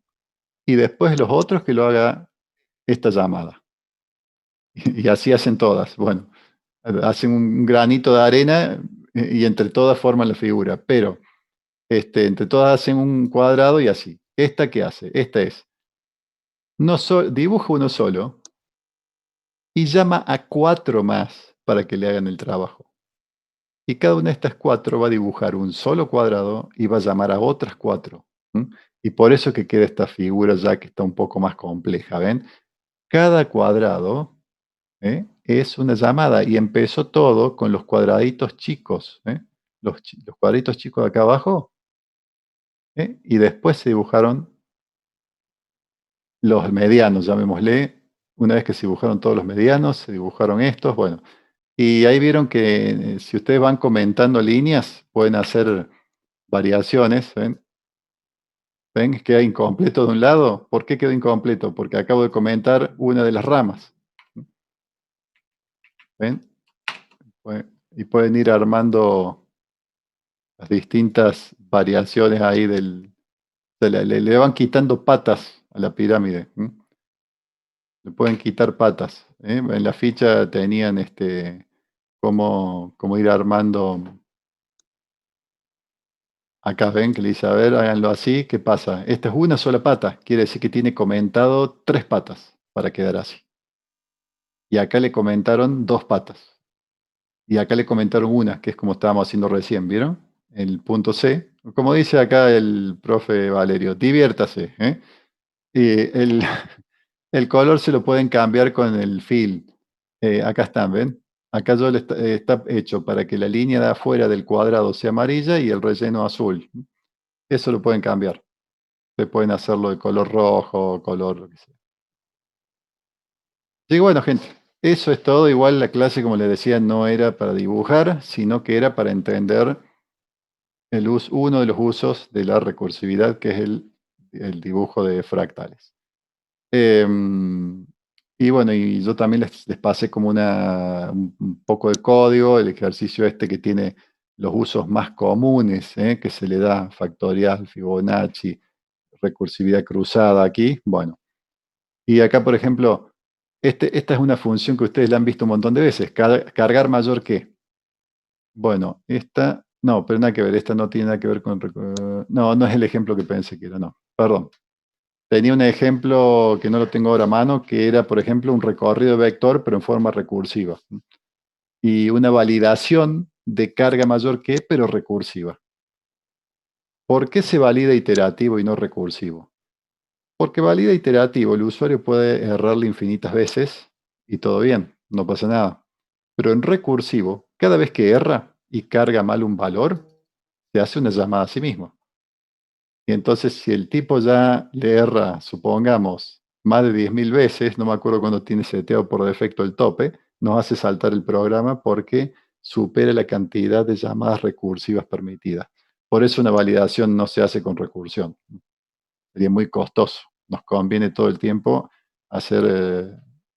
y después los otros que lo haga esta llamada. Y así hacen todas. Bueno, hacen un granito de arena y entre todas forman la figura, pero entre todas hacen un cuadrado y así. ¿Esta qué hace? Esta es, dibuja uno solo y llama a 4 más para que le hagan el trabajo. Y cada una de estas 4 va a dibujar un solo cuadrado y va a llamar a otras 4. ¿M? Y por eso que queda esta figura ya que está un poco más compleja, ¿ven? Cada cuadrado es una llamada y empezó todo con los cuadraditos chicos, los cuadritos chicos de acá abajo, y después se dibujaron los medianos, llamémosle. Una vez que se dibujaron todos los medianos, se dibujaron estos, bueno. Y ahí vieron que si ustedes van comentando líneas, pueden hacer variaciones, ¿ven? ¿Ven? Queda incompleto de un lado. ¿Por qué quedó incompleto? Porque acabo de comentar una de las ramas. ¿Ven? Y pueden ir armando las distintas variaciones ahí le van quitando patas a la pirámide. Le pueden quitar patas. En la ficha tenían cómo ir armando. Acá ven que le dice, a ver, háganlo así. ¿Qué pasa? Esta es una sola pata. Quiere decir que tiene comentado 3 patas para quedar así. Y acá le comentaron 2 patas. Y acá le comentaron una, que es como estábamos haciendo recién, ¿vieron? El punto C. Como dice acá el profe Valerio, diviértase. Y el color se lo pueden cambiar con el fill. Acá están, ¿ven? Acá yo está hecho para que la línea de afuera del cuadrado sea amarilla y el relleno azul. Eso lo pueden cambiar. Ustedes pueden hacerlo de color rojo, color lo que sea. Y bueno, gente, eso es todo. Igual la clase, como les decía, no era para dibujar, sino que era para entender uno de los usos de la recursividad, que es el dibujo de fractales. Y bueno, y yo también les pasé como un poco de código, el ejercicio que tiene los usos más comunes, que se le da factorial, Fibonacci, recursividad cruzada aquí. Bueno, y acá, por ejemplo, esta es una función que ustedes la han visto un montón de veces, cargar mayor que. Bueno, esta, no, pero nada que ver, esta no tiene nada que ver con. No, no es el ejemplo que pensé que era, no, perdón. Tenía un ejemplo que no lo tengo ahora a mano, que era, por ejemplo, un recorrido de vector, pero en forma recursiva. Y una validación de carga mayor que, pero recursiva. ¿Por qué se valida iterativo y no recursivo? Porque valida iterativo, el usuario puede errarle infinitas veces y todo bien, no pasa nada. Pero en recursivo, cada vez que erra y carga mal un valor, se hace una llamada a sí mismo. Y entonces, si el tipo ya le erra, supongamos, más de 10.000 veces, no me acuerdo cuándo tiene seteado por defecto el tope, nos hace saltar el programa porque supera la cantidad de llamadas recursivas permitidas. Por eso una validación no se hace con recursión. Sería muy costoso. Nos conviene todo el tiempo hacer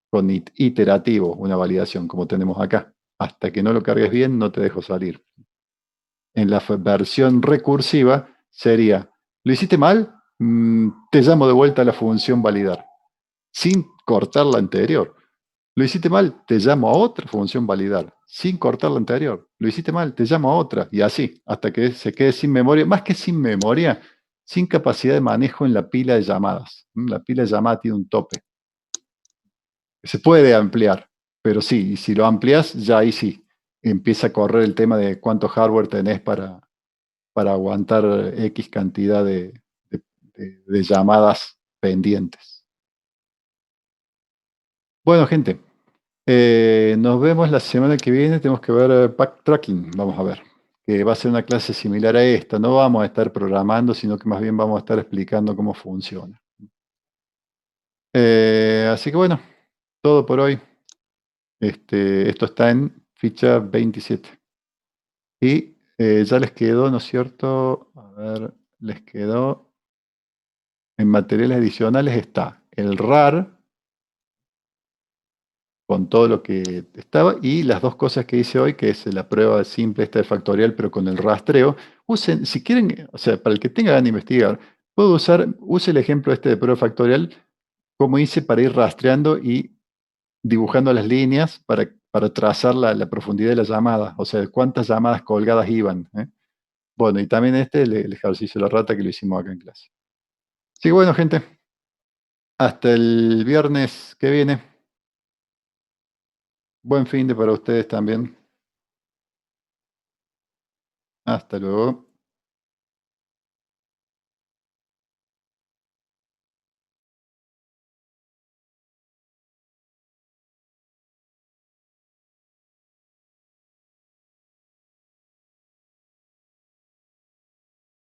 con iterativo una validación, como tenemos acá. Hasta que no lo cargues bien, no te dejo salir. En la versión recursiva sería, ¿lo hiciste mal? Te llamo de vuelta a la función validar, sin cortar la anterior. ¿Lo hiciste mal? Te llamo a otra función validar, sin cortar la anterior. ¿Lo hiciste mal? Te llamo a otra. Y así, hasta que se quede sin memoria. Más que sin memoria, sin capacidad de manejo en la pila de llamadas. La pila de llamadas tiene un tope. Se puede ampliar, pero sí, y si lo amplias, ya ahí sí, empieza a correr el tema de cuánto hardware tenés para aguantar X cantidad de llamadas pendientes. Bueno, gente, nos vemos la semana que viene. Tenemos que ver backtracking, vamos a ver, que va a ser una clase similar a esta. No vamos a estar programando, sino que más bien vamos a estar explicando cómo funciona. Así que bueno, todo por hoy. Esto está en ficha 27. Y ya les quedó, ¿no es cierto? A ver, les quedó en materiales adicionales está el RAR con todo lo que estaba y las dos cosas que hice hoy, que es la prueba simple esta de factorial, pero con el rastreo. Usen, si quieren, o sea, para el que tenga ganas de investigar, use el ejemplo este de prueba factorial, como hice para ir rastreando y dibujando las líneas para para trazar la profundidad de la llamada, o sea, cuántas llamadas colgadas iban. Bueno, y también el ejercicio de la rata que lo hicimos acá en clase. Así que bueno, gente, hasta el viernes que viene. Buen fin de para ustedes también. Hasta luego.